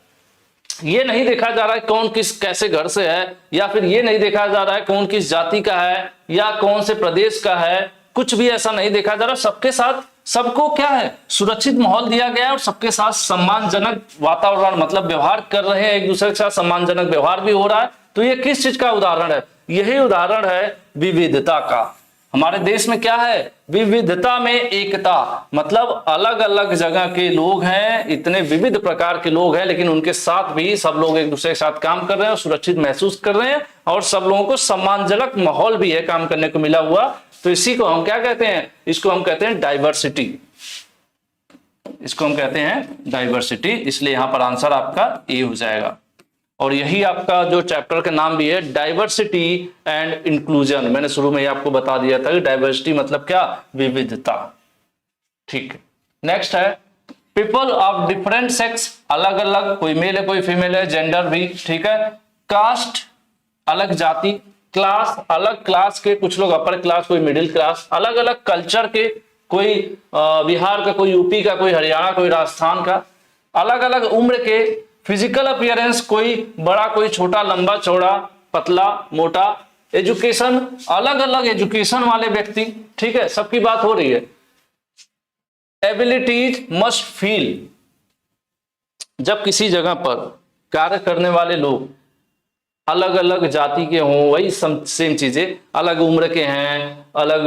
ये नहीं देखा जा रहा है कौन किस कैसे घर से है, या फिर ये नहीं देखा जा रहा है कौन किस जाति का है या कौन से प्रदेश का है, कुछ भी ऐसा नहीं देखा जा रहा। सबके साथ सबको क्या है, सुरक्षित माहौल दिया गया है और सबके साथ सम्मानजनक वातावरण, मतलब व्यवहार कर रहे हैं, एक दूसरे के साथ सम्मानजनक व्यवहार भी हो रहा है। तो ये किस चीज का उदाहरण है? यही उदाहरण है विविधता का। हमारे देश में क्या है? विविधता में एकता, मतलब अलग अलग जगह के लोग हैं, इतने विविध प्रकार के लोग हैं, लेकिन उनके साथ भी सब लोग एक दूसरे के साथ काम कर रहे हैं, सुरक्षित महसूस कर रहे हैं और सब लोगों को सम्मानजनक माहौल भी है काम करने को मिला हुआ। तो इसी को हम क्या कहते हैं? इसको हम कहते हैं डाइवर्सिटी। इसको हम कहते हैं डाइवर्सिटी, इसलिए यहां पर आंसर आपका ए हो जाएगा। और यही आपका जो चैप्टर का नाम भी है, डाइवर्सिटी एंड इंक्लूजन। मैंने शुरू में ही आपको बता दिया था कि डाइवर्सिटी मतलब क्या? विविधता। ठीक है, नेक्स्ट है पीपल ऑफ डिफरेंट सेक्स, अलग अलग, कोई मेल है कोई फीमेल है, जेंडर भी। ठीक है, कास्ट अलग जाति, क्लास अलग क्लास के, कुछ लोग अपर क्लास, कोई मिडिल क्लास, अलग अलग कल्चर के, कोई बिहार का, कोई यूपी का, कोई हरियाणा, कोई राजस्थान का, अलग अलग उम्र के, फिजिकल अपीयरेंस, कोई बड़ा कोई छोटा, लंबा चौड़ा, पतला मोटा, एजुकेशन अलग अलग एजुकेशन वाले व्यक्ति। ठीक है, सबकी बात हो रही है। एबिलिटीज मस्ट फील, जब किसी जगह पर कार्य करने वाले लोग अलग अलग जाति के हों, वही सेम चीजें, अलग उम्र के हैं, अलग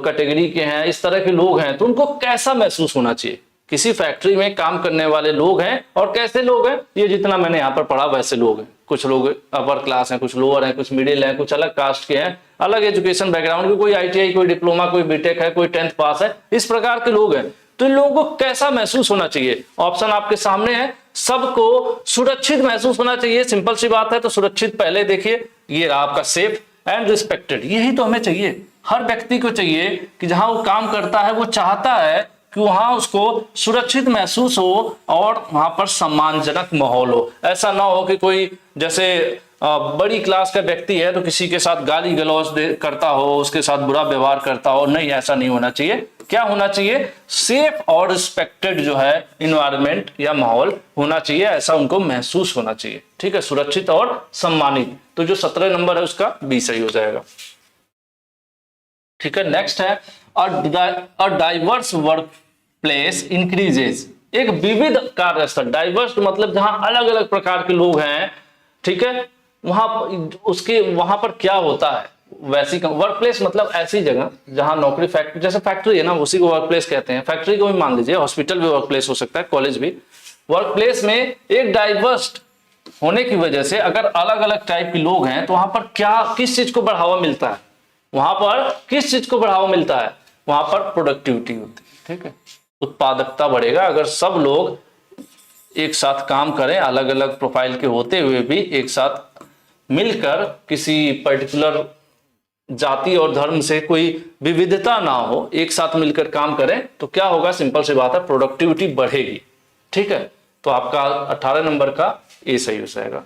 कैटेगरी के हैं, इस तरह के लोग हैं, तो उनको कैसा महसूस होना चाहिए? किसी फैक्ट्री में काम करने वाले लोग हैं और कैसे लोग हैं? ये जितना मैंने यहाँ पर पढ़ा वैसे लोग हैं। कुछ लोग अपर क्लास हैं, कुछ लोअर हैं, कुछ मिडिल हैं, कुछ अलग कास्ट के हैं, अलग एजुकेशन बैकग्राउंड के, कोई ITI, कोई डिप्लोमा, कोई बीटेक है, कोई 10th पास है, इस प्रकार के लोग हैं। तो इन लोगों को कैसा महसूस होना चाहिए? ऑप्शन आपके सामने है। सबको सुरक्षित महसूस होना चाहिए, सिंपल सी बात है। तो सुरक्षित पहले देखिए, ये आपका सेफ एंड रिस्पेक्टेड, यही तो हमें चाहिए। हर व्यक्ति को चाहिए कि जहां वो काम करता है वो चाहता है कि वहां उसको सुरक्षित महसूस हो और वहां पर सम्मानजनक माहौल हो। ऐसा ना हो कि कोई जैसे बड़ी क्लास का व्यक्ति है तो किसी के साथ गाली गलौज करता हो, उसके साथ बुरा व्यवहार करता हो। नहीं, ऐसा नहीं होना चाहिए। क्या होना चाहिए? सेफ और रिस्पेक्टेड जो है इन्वायरमेंट या माहौल होना चाहिए, ऐसा उनको महसूस होना चाहिए। ठीक है, सुरक्षित और सम्मानित। तो जो 17 नंबर है उसका बी सही हो जाएगा। ठीक है, नेक्स्ट है a diverse work place increases, एक विविध कार्यस्थल। डाइवर्स मतलब जहां अलग अलग प्रकार के लोग हैं। ठीक है, वहां पर क्या होता है? वैसी वर्क प्लेस मतलब ऐसी जगह जहां नौकरी, फैक्ट्री, जैसे फैक्ट्री है ना, उसी को वर्क प्लेस कहते हैं। फैक्ट्री को भी मान लीजिए, हॉस्पिटल भी वर्क प्लेस हो सकता है, कॉलेज भी। वर्क प्लेस में एक डाइवर्स होने की वजह से अगर अलग अलग टाइप के लोग हैं तो वहां पर किस चीज को बढ़ावा मिलता है? वहां पर किस चीज को बढ़ावा मिलता है? वहां पर प्रोडक्टिविटी होती है। ठीक है, उत्पादकता बढ़ेगा। अगर सब लोग एक साथ काम करें, अलग अलग प्रोफाइल के होते हुए भी एक साथ मिलकर, किसी पर्टिकुलर जाति और धर्म से कोई विविधता ना हो, एक साथ मिलकर काम करें, तो क्या होगा? सिंपल सी बात है, प्रोडक्टिविटी बढ़ेगी। ठीक है, तो आपका 18 नंबर का ए सही हो जाएगा।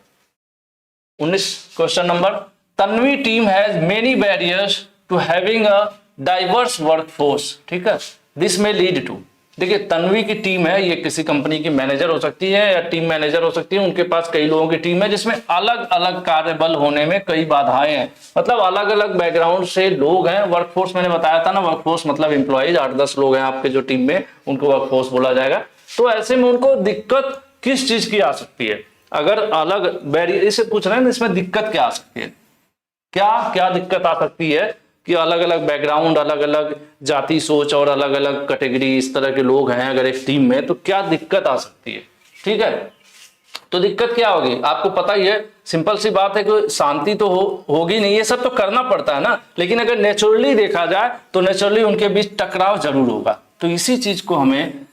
19 question number, Tanvi team has many barriers to having a diverse workforce, ठीक है, दिस में लीड टू। देखिए तन्वी की टीम है, ये किसी कंपनी की मैनेजर हो सकती है या टीम मैनेजर हो सकती है, उनके पास कई लोगों की टीम है जिसमें अलग अलग कार्यबल होने में कई बाधाएं हैं, मतलब अलग अलग बैकग्राउंड से लोग हैं। वर्कफोर्स मैंने बताया था ना, वर्कफोर्स मतलब एम्प्लॉइज 8-10 लोग हैं आपके जो टीम में, उनको वर्कफोर्स बोला जाएगा। तो ऐसे में उनको दिक्कत किस चीज की आ सकती है, अगर अलग बैरियर इसे पूछ रहे हैं ना, इसमें दिक्कत क्या आ सकती है, क्या क्या दिक्कत आ सकती है कि अलग अलग बैकग्राउंड, अलग अलग जाति सोच और अलग अलग कैटेगरी इस तरह के लोग हैं अगर एक टीम में, तो क्या दिक्कत आ सकती है, ठीक है। तो दिक्कत क्या होगी आपको पता ही है, सिंपल सी बात है कि शांति तो होगी नहीं, ये सब तो करना पड़ता है ना, लेकिन अगर नेचुरली देखा जाए तो नेचुरली उनके बीच टकराव जरूर होगा। तो इसी चीज को हमें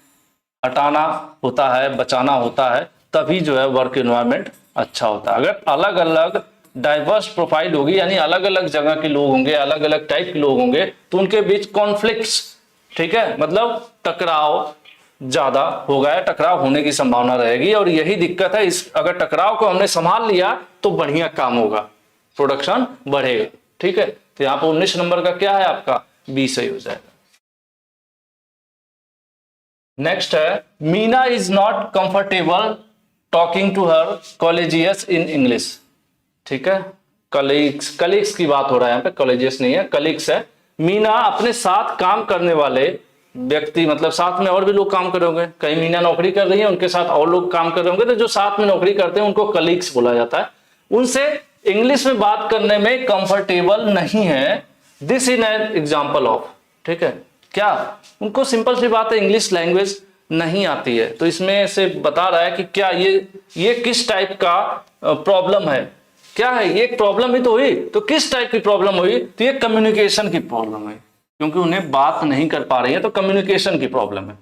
हटाना होता है, बचाना होता है, तभी जो है वर्क एनवायरनमेंट अच्छा होता है। अगर अलग अलग डाइवर्स प्रोफाइल होगी, यानी अलग अलग जगह के लोग होंगे, अलग अलग टाइप के लोग होंगे, तो उनके बीच कॉन्फ्लिक्ट्स, ठीक है, मतलब टकराव ज्यादा होगा, टकराव होने की संभावना रहेगी। और यही दिक्कत है, इस अगर टकराव को हमने संभाल लिया तो बढ़िया काम होगा, प्रोडक्शन बढ़ेगा, ठीक है। तो यहाँ पर 19 नंबर का क्या है आपका, बी सही हो जाएगा। नेक्स्ट है, Meena is not comfortable talking to her colleagues in English, ठीक है, कलीग्स की बात हो रहा है यहाँ पे, कॉलेजियस नहीं है, कलीग्स है। मीना अपने साथ काम करने वाले व्यक्ति, मतलब साथ में और भी लोग काम कर रहे होंगे, कहीं मीना नौकरी कर रही है, उनके साथ और लोग काम कर रहे होंगे, तो जो साथ में नौकरी करते हैं उनको कलीग्स बोला जाता है। उनसे इंग्लिश में बात करने में कंफर्टेबल नहीं है, this is an example of, ठीक है, क्या उनको सिंपल सी बात है इंग्लिश लैंग्वेज नहीं आती है, तो इसमें से बता रहा है कि क्या ये किस टाइप का प्रॉब्लम है, क्या है ये एक प्रॉब्लम ही तो हुई, तो किस टाइप की प्रॉब्लम हुई, तो ये कम्युनिकेशन की प्रॉब्लम है, क्योंकि उन्हें बात नहीं कर पा रही है, तो कम्युनिकेशन की प्रॉब्लम है।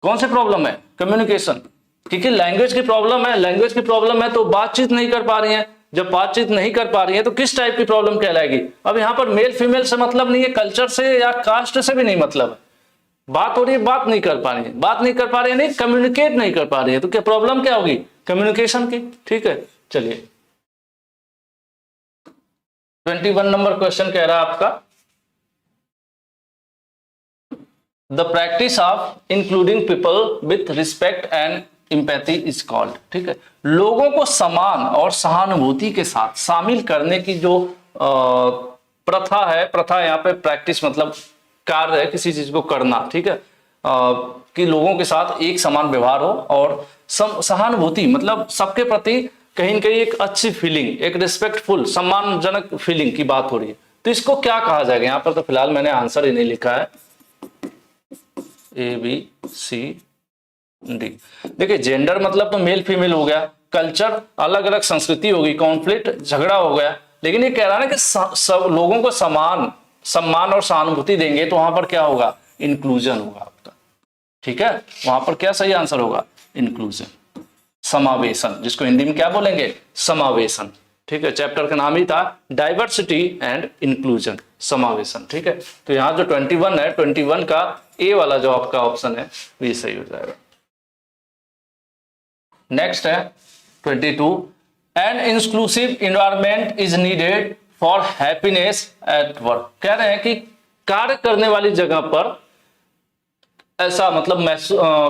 कौन सी प्रॉब्लम है, कम्युनिकेशन, क्योंकि लैंग्वेज की प्रॉब्लम है, लैंग्वेज की प्रॉब्लम है तो बातचीत नहीं कर पा रही है, जब बातचीत नहीं कर पा रही है तो किस टाइप की प्रॉब्लम कहलाएगी। अब यहाँ पर मेल फीमेल से मतलब नहीं है, कल्चर से या कास्ट से भी नहीं मतलब है, बात हो रही है, बात नहीं कर पा रही है, बात नहीं कर पा रही है, नहीं कम्युनिकेट नहीं कर पा रही है, तो क्या प्रॉब्लम क्या होगी, कम्युनिकेशन की, ठीक है। चलिए 21 नंबर क्वेश्चन कह रहा है आपका, the practice of including people with respect and empathy is called, ठीक है, लोगों को समान और सहानुभूति के साथ शामिल करने की जो प्रथा है, प्रथा यहाँ पे प्रैक्टिस मतलब कार्य है, किसी चीज को करना, ठीक है, कि लोगों के साथ एक समान व्यवहार हो, और सहानुभूति मतलब सबके प्रति कहीं न कहीं एक अच्छी फीलिंग, एक रिस्पेक्टफुल सम्मानजनक फीलिंग की बात हो रही है, तो इसको क्या कहा जाएगा। यहाँ पर तो फिलहाल मैंने आंसर ही नहीं लिखा है, ABCD। देखिए जेंडर मतलब तो मेल फीमेल हो गया, कल्चर अलग अलग संस्कृति होगी, कॉन्फ्लिक्ट झगड़ा हो गया, लेकिन ये कह रहा है ना कि सब लोगों को सम्मान और सहानुभूति देंगे, तो वहां पर क्या होगा, इंक्लूजन होगा आपका, ठीक है, वहां पर क्या सही आंसर होगा, इंक्लूजन, समावेशन, जिसको हिंदी में क्या बोलेंगे, समावेशन, ठीक है। चैप्टर का नाम ही था डाइवर्सिटी एंड इंक्लूजन, समावेशन, ठीक है। तो यहाँ जो 21 है, 21 का ए वाला जो आपका ऑप्शन है ये सही हो जाएगा। नेक्स्ट है 22, an inclusive environment is needed for happiness at work. कह रहे हैं कि कार्य करने वाली जगह पर ऐसा मतलब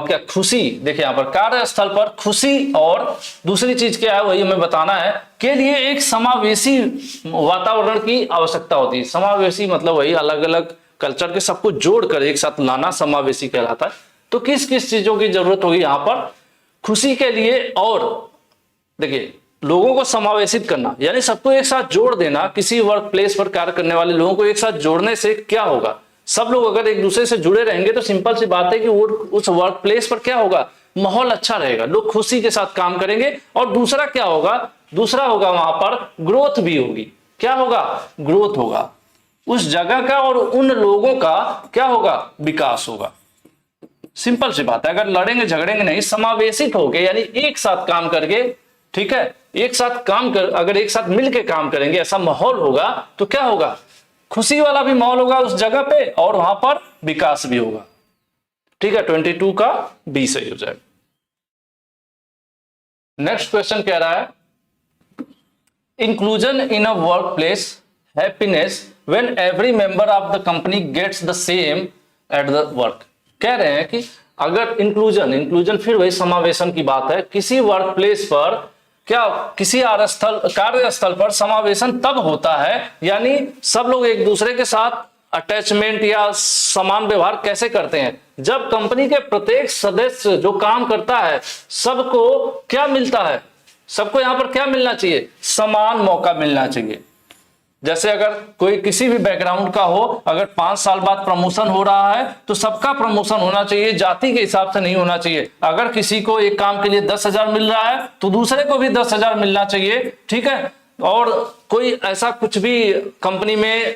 क्या खुशी, देखिए यहाँ पर कार्यस्थल पर खुशी, और दूसरी चीज क्या है वही हमें बताना है, के लिए एक समावेशी वातावरण की आवश्यकता होती है। समावेशी मतलब वही अलग अलग कल्चर के सबको जोड़कर एक साथ लाना समावेशी कहलाता है। तो किस किस चीजों की जरूरत होगी यहाँ पर खुशी के लिए, और देखिए लोगों को समावेशित करना यानी सबको एक साथ जोड़ देना, किसी वर्क प्लेस पर कार्य करने वाले लोगों को एक साथ जोड़ने से क्या होगा, सब लोग अगर एक दूसरे से जुड़े रहेंगे तो सिंपल सी बात है कि वो उस वर्क प्लेस पर क्या होगा, माहौल अच्छा रहेगा, लोग खुशी के साथ काम करेंगे, और दूसरा क्या होगा, दूसरा होगा वहां पर ग्रोथ भी होगी, क्या होगा, ग्रोथ होगा, उस जगह का और उन लोगों का क्या होगा, विकास होगा। सिंपल सी बात है, अगर लड़ेंगे झगड़ेंगे नहीं, समावेशित होके यानी एक साथ काम करके, ठीक है, एक साथ काम कर, अगर एक साथ मिलके काम करेंगे, ऐसा माहौल होगा तो क्या होगा, खुशी वाला भी माहौल होगा उस जगह पे, और वहां पर विकास भी होगा, ठीक है। 22 का बी सही हो जाएगा। नेक्स्ट क्वेश्चन कह रहा है, inclusion in a work place happiness when every member of the company gets the same at the work. कह रहे हैं कि अगर इंक्लूजन फिर वही समावेशन की बात है, किसी वर्क प्लेस पर क्या किसी कार्यस्थल पर समावेशन तब होता है, यानी सब लोग एक दूसरे के साथ अटैचमेंट या समान व्यवहार कैसे करते हैं, जब कंपनी के प्रत्येक सदस्य जो काम करता है सबको क्या मिलता है, सबको यहां पर क्या मिलना चाहिए, समान मौका मिलना चाहिए। जैसे अगर कोई किसी भी बैकग्राउंड का हो, अगर 5 साल बाद प्रमोशन हो रहा है तो सबका प्रमोशन होना चाहिए, जाति के हिसाब से नहीं होना चाहिए। अगर किसी को एक काम के लिए 10,000 मिल रहा है तो दूसरे को भी 10,000 मिलना चाहिए, ठीक है। और कोई ऐसा कुछ भी कंपनी में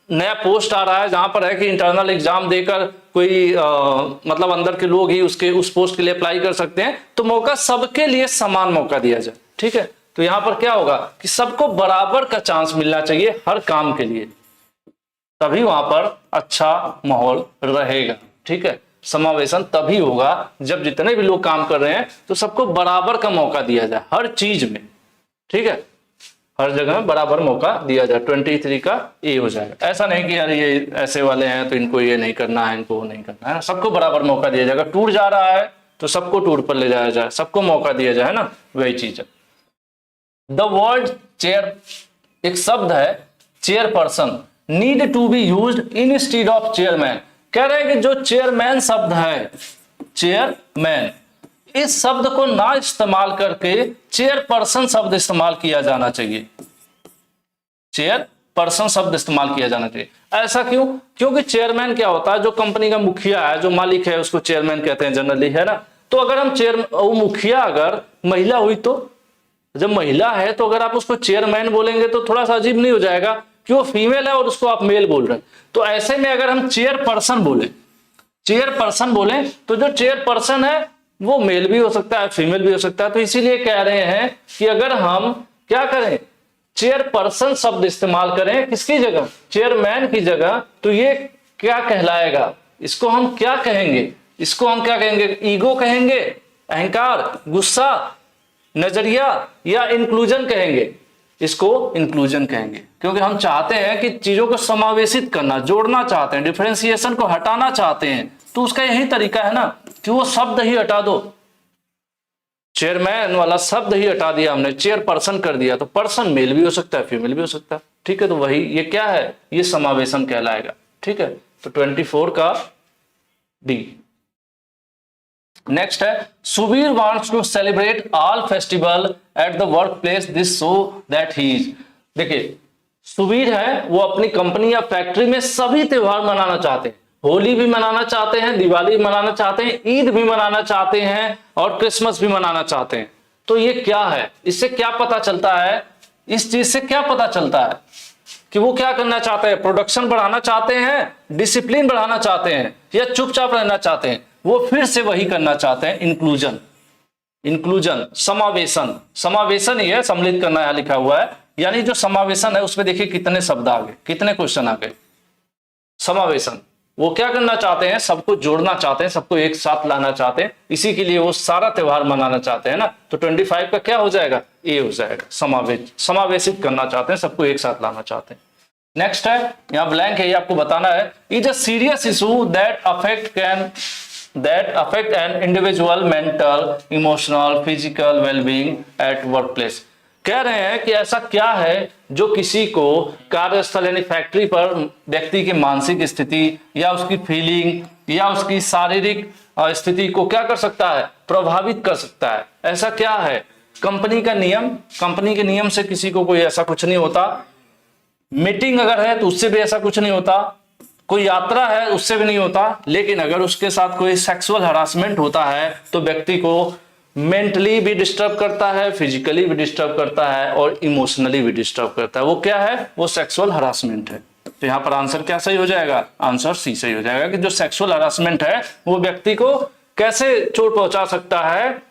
नया पोस्ट आ रहा है जहां पर है कि इंटरनल एग्जाम देकर कोई मतलब अंदर के लोग ही उस पोस्ट के लिए अप्लाई कर सकते हैं, तो मौका सबके लिए समान मौका दिया जाए, ठीक है। तो यहां पर क्या होगा कि सबको बराबर का चांस मिलना चाहिए हर काम के लिए, तभी वहां पर अच्छा माहौल रहेगा, ठीक है। समावेशन तभी होगा जब जितने भी लोग काम कर रहे हैं तो सबको बराबर का मौका दिया जाए हर चीज में, ठीक है, हर जगह में बराबर मौका दिया जाए। 23 का ए हो जाएगा। ऐसा नहीं कि यार ये ऐसे वाले हैं तो इनको ये नहीं करना है, इनको वो नहीं करना है, सबको बराबर मौका दिया जाएगा। टूर जा रहा है तो सबको टूर पर ले जाया जाए, सबको मौका दिया जाए, ना, वही चीज है। द वर्ड चेयर, एक शब्द है chairperson, need to be used instead of chairman. कह रहे हैं कि जो चेयरमैन शब्द है, चेयरमैन, इस शब्द को ना इस्तेमाल करके चेयरपर्सन शब्द इस्तेमाल किया जाना चाहिए, चेयरपर्सन शब्द इस्तेमाल किया जाना चाहिए। ऐसा क्यों? क्योंकि चेयरमैन क्या होता है, जो कंपनी का मुखिया है, जो मालिक है, उसको चेयरमैन कहते हैं जनरली, है ना। तो अगर हम मुखिया अगर महिला हुई तो, जब महिला है तो अगर आप उसको चेयरमैन बोलेंगे तो थोड़ा सा अजीब नहीं हो जाएगा कि वो फीमेल है और उसको आप मेल बोल रहे हैं। तो ऐसे में अगर हम चेयरपर्सन बोले तो जो चेयरपर्सन है वो मेल भी हो सकता है, फीमेल भी हो सकता है। तो इसीलिए कह रहे हैं कि अगर हम क्या करें, चेयरपर्सन शब्द इस्तेमाल करें किसकी जगह, चेयरमैन की जगह, तो ये क्या कहलाएगा, इसको हम क्या कहेंगे, ईगो कहेंगे, अहंकार, गुस्सा, नजरिया, या इंक्लूजन कहेंगे। इसको इंक्लूजन कहेंगे, क्योंकि हम चाहते हैं कि चीजों को समावेशित करना, जोड़ना चाहते हैं, डिफरेंशिएशन को हटाना चाहते हैं। तो उसका यही तरीका है ना कि वो शब्द ही हटा दो, चेयरमैन वाला शब्द ही हटा दिया हमने, चेयरपर्सन कर दिया, तो पर्सन मेल भी हो सकता है, फीमेल भी हो सकता है, ठीक है। तो वही ये क्या है, ये समावेशन कहलाएगा, ठीक है। तो 24 का डी। नेक्स्ट है, Subir wants to celebrate all festival at the work place this so that he is. देखिए, सुबीर है वो अपनी कंपनी या फैक्ट्री में सभी त्योहार मनाना चाहते हैं, होली भी मनाना चाहते हैं, दिवाली मनाना चाहते हैं, ईद भी मनाना चाहते हैं और क्रिसमस भी मनाना चाहते हैं। तो ये क्या है, इससे क्या पता चलता है, इस चीज से क्या पता चलता है कि वो क्या करना चाहते हैं, प्रोडक्शन बढ़ाना चाहते हैं, डिसिप्लिन बढ़ाना चाहते हैं, या चुपचाप रहना चाहते हैं। वो फिर से वही करना चाहते हैं, इंक्लूजन, समावेशन ही है, सम्मिलित करना यहां लिखा हुआ है। यानी जो समावेशन है उसमें देखिए कितने शब्द आ गए, कितने क्वेश्चन आ गए। समावेशन, वो क्या करना चाहते हैं, सबको जोड़ना चाहते हैं, सबको एक साथ लाना चाहते हैं, इसी के लिए वो सारा त्योहार मनाना चाहते हैं ना। तो 25 का क्या हो जाएगा, ए हो जाएगा, समावेशित करना चाहते हैं, सबको एक साथ लाना चाहते हैं। नेक्स्ट है, यहाँ ब्लैंक है, ये आपको बताना है, is a serious issue that affect an individual mental, emotional, physical well-being at workplace। कह रहे हैं कि ऐसा क्या है जो किसी को कार्यस्थल यानी फैक्ट्री पर व्यक्ति की मानसिक स्थिति या उसकी फीलिंग या उसकी शारीरिक स्थिति को क्या कर सकता है, प्रभावित कर सकता है। ऐसा क्या है, कंपनी के नियम से किसी को कोई ऐसा कुछ नहीं होता, मीटिंग अगर है तो उससे भी ऐसा कुछ नहीं होता, कोई यात्रा है उससे भी नहीं होता। लेकिन अगर उसके साथ कोई सेक्सुअल हरासमेंट होता है तो व्यक्ति को मेंटली भी डिस्टर्ब करता है, फिजिकली भी डिस्टर्ब करता है और इमोशनली भी डिस्टर्ब करता है। वो क्या है, वो सेक्सुअल हरासमेंट है। तो यहाँ पर आंसर क्या सही हो जाएगा, आंसर सी सही हो जाएगा कि जो सेक्सुअल हरासमेंट है वो व्यक्ति को कैसे चोट पहुंचा सकता है,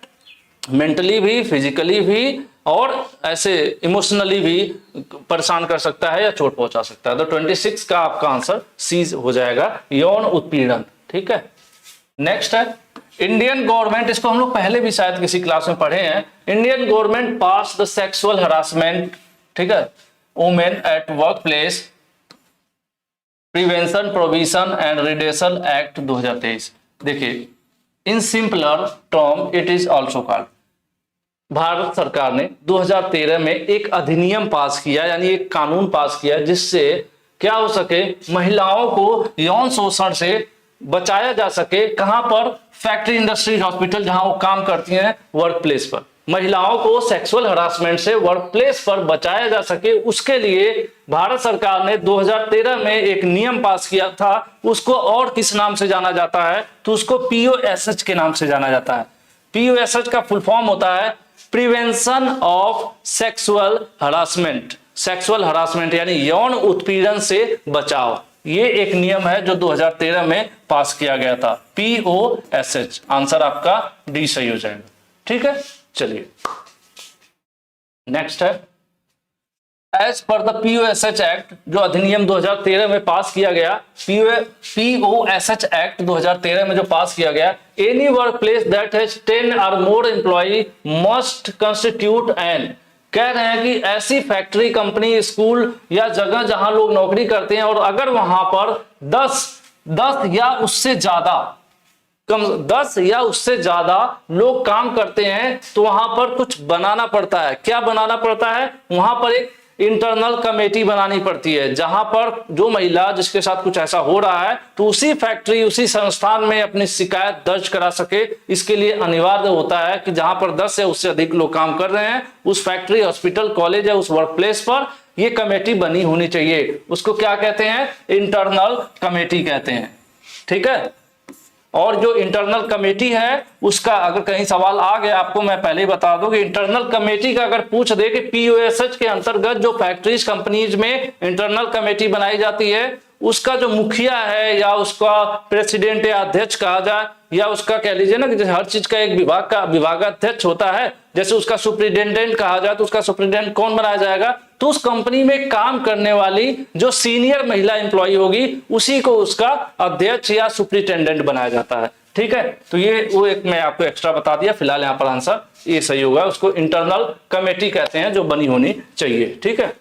मेंटली भी, फिजिकली भी और ऐसे इमोशनली भी परेशान कर सकता है या चोट पहुंचा सकता है। तो 26 का आपका आंसर सी हो जाएगा, यौन उत्पीड़न, ठीक है। नेक्स्ट है, इंडियन गवर्नमेंट, इसको हम लोग पहले भी शायद किसी क्लास में पढ़े हैं। Indian government pass the sexual harassment, ठीक है, women at work place prevention provision and redressal act 2023। देखिए, in simpler term it is also called, Bharat सरकार ने 2013 में एक अधिनियम पास किया, यानी एक कानून पास किया, जिससे क्या हो सके, महिलाओं को यौन शोषण से बचाया जा सके। कहां पर? फैक्ट्री, इंडस्ट्री, हॉस्पिटल, जहां वो काम करती हैं, वर्क प्लेस पर। महिलाओं को सेक्सुअल हरासमेंट से वर्क प्लेस पर बचाया जा सके, उसके लिए भारत सरकार ने 2013 में एक नियम पास किया था। उसको और किस नाम से जाना जाता है? तो उसको POSH के नाम से जाना जाता है। POSH का फुल फॉर्म होता है prevention of sexual harassment. Sexual harassment यानी यौन उत्पीड़न से बचाव। ये एक नियम है जो 2013 में पास किया गया था, POSH। आंसर आपका डी सही हो जाएगा। ठीक है, चलिए नेक्स्ट है, as per the POSH act, जो अधिनियम 2013 में पास किया गया, POSH एक्ट 2013 में जो पास किया गया, any work place that has 10 और मोर एम्प्लॉय मस्ट कंस्टिट्यूट एन। कह रहे हैं कि ऐसी फैक्ट्री, कंपनी, स्कूल या जगह जहां लोग नौकरी करते हैं और अगर वहां पर 10 या उससे ज्यादा 10 या उससे ज्यादा लोग काम करते हैं, तो वहां पर कुछ बनाना पड़ता है। क्या बनाना पड़ता है? वहां पर एक इंटरनल कमेटी बनानी पड़ती है, जहां पर जो महिला जिसके साथ कुछ ऐसा हो रहा है तो उसी फैक्ट्री, उसी संस्थान में अपनी शिकायत दर्ज करा सके। इसके लिए अनिवार्य होता है कि जहां पर 10 या उससे अधिक लोग काम कर रहे हैं, उस फैक्ट्री, हॉस्पिटल, कॉलेज या उस वर्क प्लेस पर यह कमेटी बनी होनी चाहिए। उसको क्या कहते हैं? इंटरनल कमेटी कहते हैं। ठीक है, और जो इंटरनल कमेटी है उसका अगर कहीं सवाल आ गया, आपको मैं पहले ही बता दूं कि इंटरनल कमेटी का अगर पूछ दे कि POSH के अंतर्गत जो फैक्ट्रीज, कंपनीज में इंटरनल कमेटी बनाई जाती है, उसका जो मुखिया है या उसका प्रेसिडेंट या अध्यक्ष कहा जाए, या उसका कह लीजिए ना कि जैसे हर चीज का एक विभाग का विभागाध्यक्ष होता है, जैसे उसका सुप्रिटेंडेंट कहा जाए, तो उसका सुप्रिटेंडेंट कौन बनाया जाएगा? तो उस कंपनी में काम करने वाली जो सीनियर महिला एम्प्लॉय होगी, उसी को उसका अध्यक्ष या सुप्रिटेंडेंट बनाया जाता है। ठीक है, तो ये वो एक मैं आपको एक्स्ट्रा बता दिया। फिलहाल यहाँ पर आंसर ये सही होगा, उसको इंटरनल कमेटी कहते हैं जो बनी होनी चाहिए। ठीक है,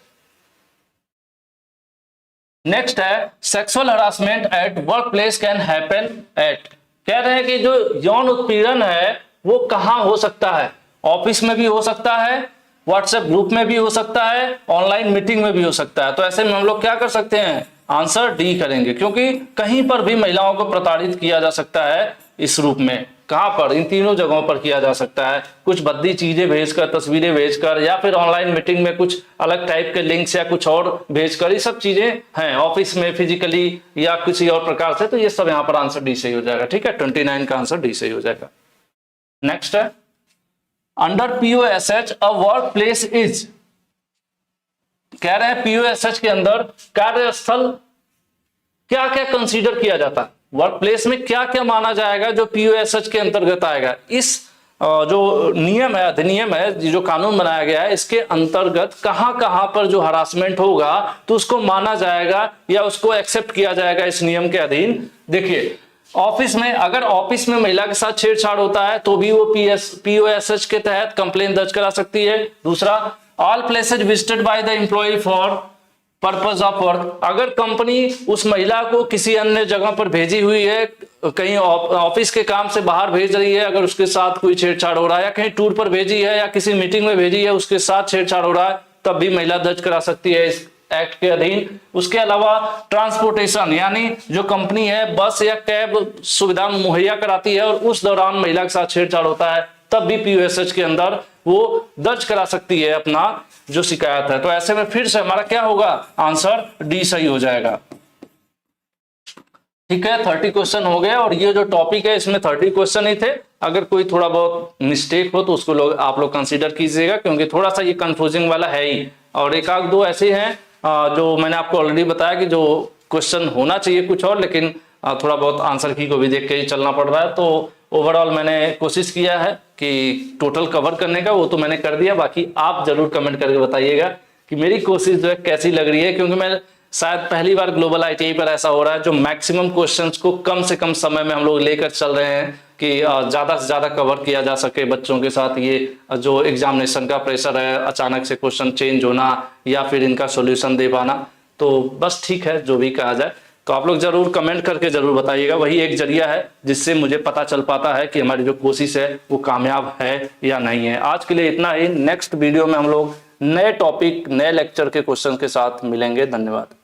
नेक्स्ट है, sexual harassment eight work place can happen at. कह रहे हैं कि जो यौन उत्पीड़न है वो कहां हो सकता है? ऑफिस में भी हो सकता है, व्हाट्सएप ग्रुप में भी हो सकता है, ऑनलाइन मीटिंग में भी हो सकता है। तो ऐसे में हम लोग क्या कर सकते हैं? आंसर डी करेंगे, क्योंकि कहीं पर भी महिलाओं को प्रताड़ित किया जा सकता है इस रूप में। कहां पर? इन तीनों जगहों पर किया जा सकता है। कुछ भद्दी चीजें भेजकर, तस्वीरें भेजकर, या फिर ऑनलाइन मीटिंग में कुछ अलग टाइप के लिंक्स या कुछ और भेजकर, ये सब चीजें हैं। ऑफिस में फिजिकली या किसी और प्रकार से, तो ये सब यहाँ पर आंसर डी सही हो जाएगा। ठीक है, 29 का आंसर डी सही हो जाएगा। नेक्स्ट है, under POSH a work place is. कह रहे हैं POSH के अंदर कार्यस्थल क्या क्या कंसीडर किया जाता है? वर्क प्लेस में क्या क्या माना जाएगा जो POSH के अंतर्गत आएगा? इस जो नियम है, अधिनियम है, जो कानून बनाया गया है, इसके अंतर्गत कहां कहां पर जो हरासमेंट होगा तो उसको माना जाएगा या उसको एक्सेप्ट किया जाएगा इस नियम के अधीन। देखिए, ऑफिस में, अगर ऑफिस में महिला के साथ छेड़छाड़ होता है तो भी वो POSH के तहत कंप्लेन दर्ज करा सकती है। दूसरा, all places visited by the employ for purpose of work. अगर कंपनी उस महिला को किसी अन्य जगह पर भेजी हुई है, कहीं ऑफिस के काम से बाहर भेज रही है, अगर उसके साथ कोई छेड़छाड़ हो रहा है, या कहीं टूर पर भेजी है या किसी मीटिंग में भेजी है, उसके साथ छेड़छाड़ हो रहा है, तब भी महिला दर्ज करा सकती है इस एक्ट के अधीन। उसके अलावा ट्रांसपोर्टेशन, यानी जो कंपनी है बस या कैब सुविधा मुहैया कराती है और उस दौरान महिला के साथ छेड़छाड़ होता है, तब भी POSH के अंदर वो दर्ज करा सकती है अपना जो शिकायत है। तो ऐसे में फिर से हमारा क्या होगा? आंसर डी सही हो जाएगा। ठीक है, 30 क्वेश्चन हो गए, और ये जो टॉपिक है इसमें 30 क्वेश्चन ही थे। अगर कोई थोड़ा बहुत मिस्टेक हो तो उसको आप लोग कंसीडर कीजिएगा, क्योंकि थोड़ा सा ये कंफ्यूजिंग वाला है ही। और एक आध दो ऐसे हैं जो मैंने आपको ऑलरेडी बताया कि जो क्वेश्चन होना चाहिए कुछ और, लेकिन थोड़ा बहुत आंसर की को भी देख के ही चलना पड़ रहा है। तो ओवरऑल मैंने कोशिश किया है कि टोटल कवर करने का, वो तो मैंने कर दिया। बाकी आप जरूर कमेंट करके बताइएगा कि मेरी कोशिश जो है कैसी लग रही है, क्योंकि मैं शायद पहली बार ग्लोबल ITI पर ऐसा हो रहा है जो मैक्सिमम क्वेश्चंस को कम से कम समय में हम लोग लेकर चल रहे हैं कि ज्यादा से ज्यादा कवर किया जा सके बच्चों के साथ। ये जो एग्जामिनेशन का प्रेशर है, अचानक से क्वेश्चन चेंज होना या फिर इनका सॉल्यूशन दे पाना, तो बस ठीक है जो भी कहा जाए। तो आप लोग जरूर कमेंट करके जरूर बताइएगा, वही एक जरिया है जिससे मुझे पता चल पाता है कि हमारी जो कोशिश है वो कामयाब है या नहीं है। आज के लिए इतना ही। नेक्स्ट वीडियो में हम लोग नए टॉपिक, नए लेक्चर के क्वेश्चन के साथ मिलेंगे। धन्यवाद।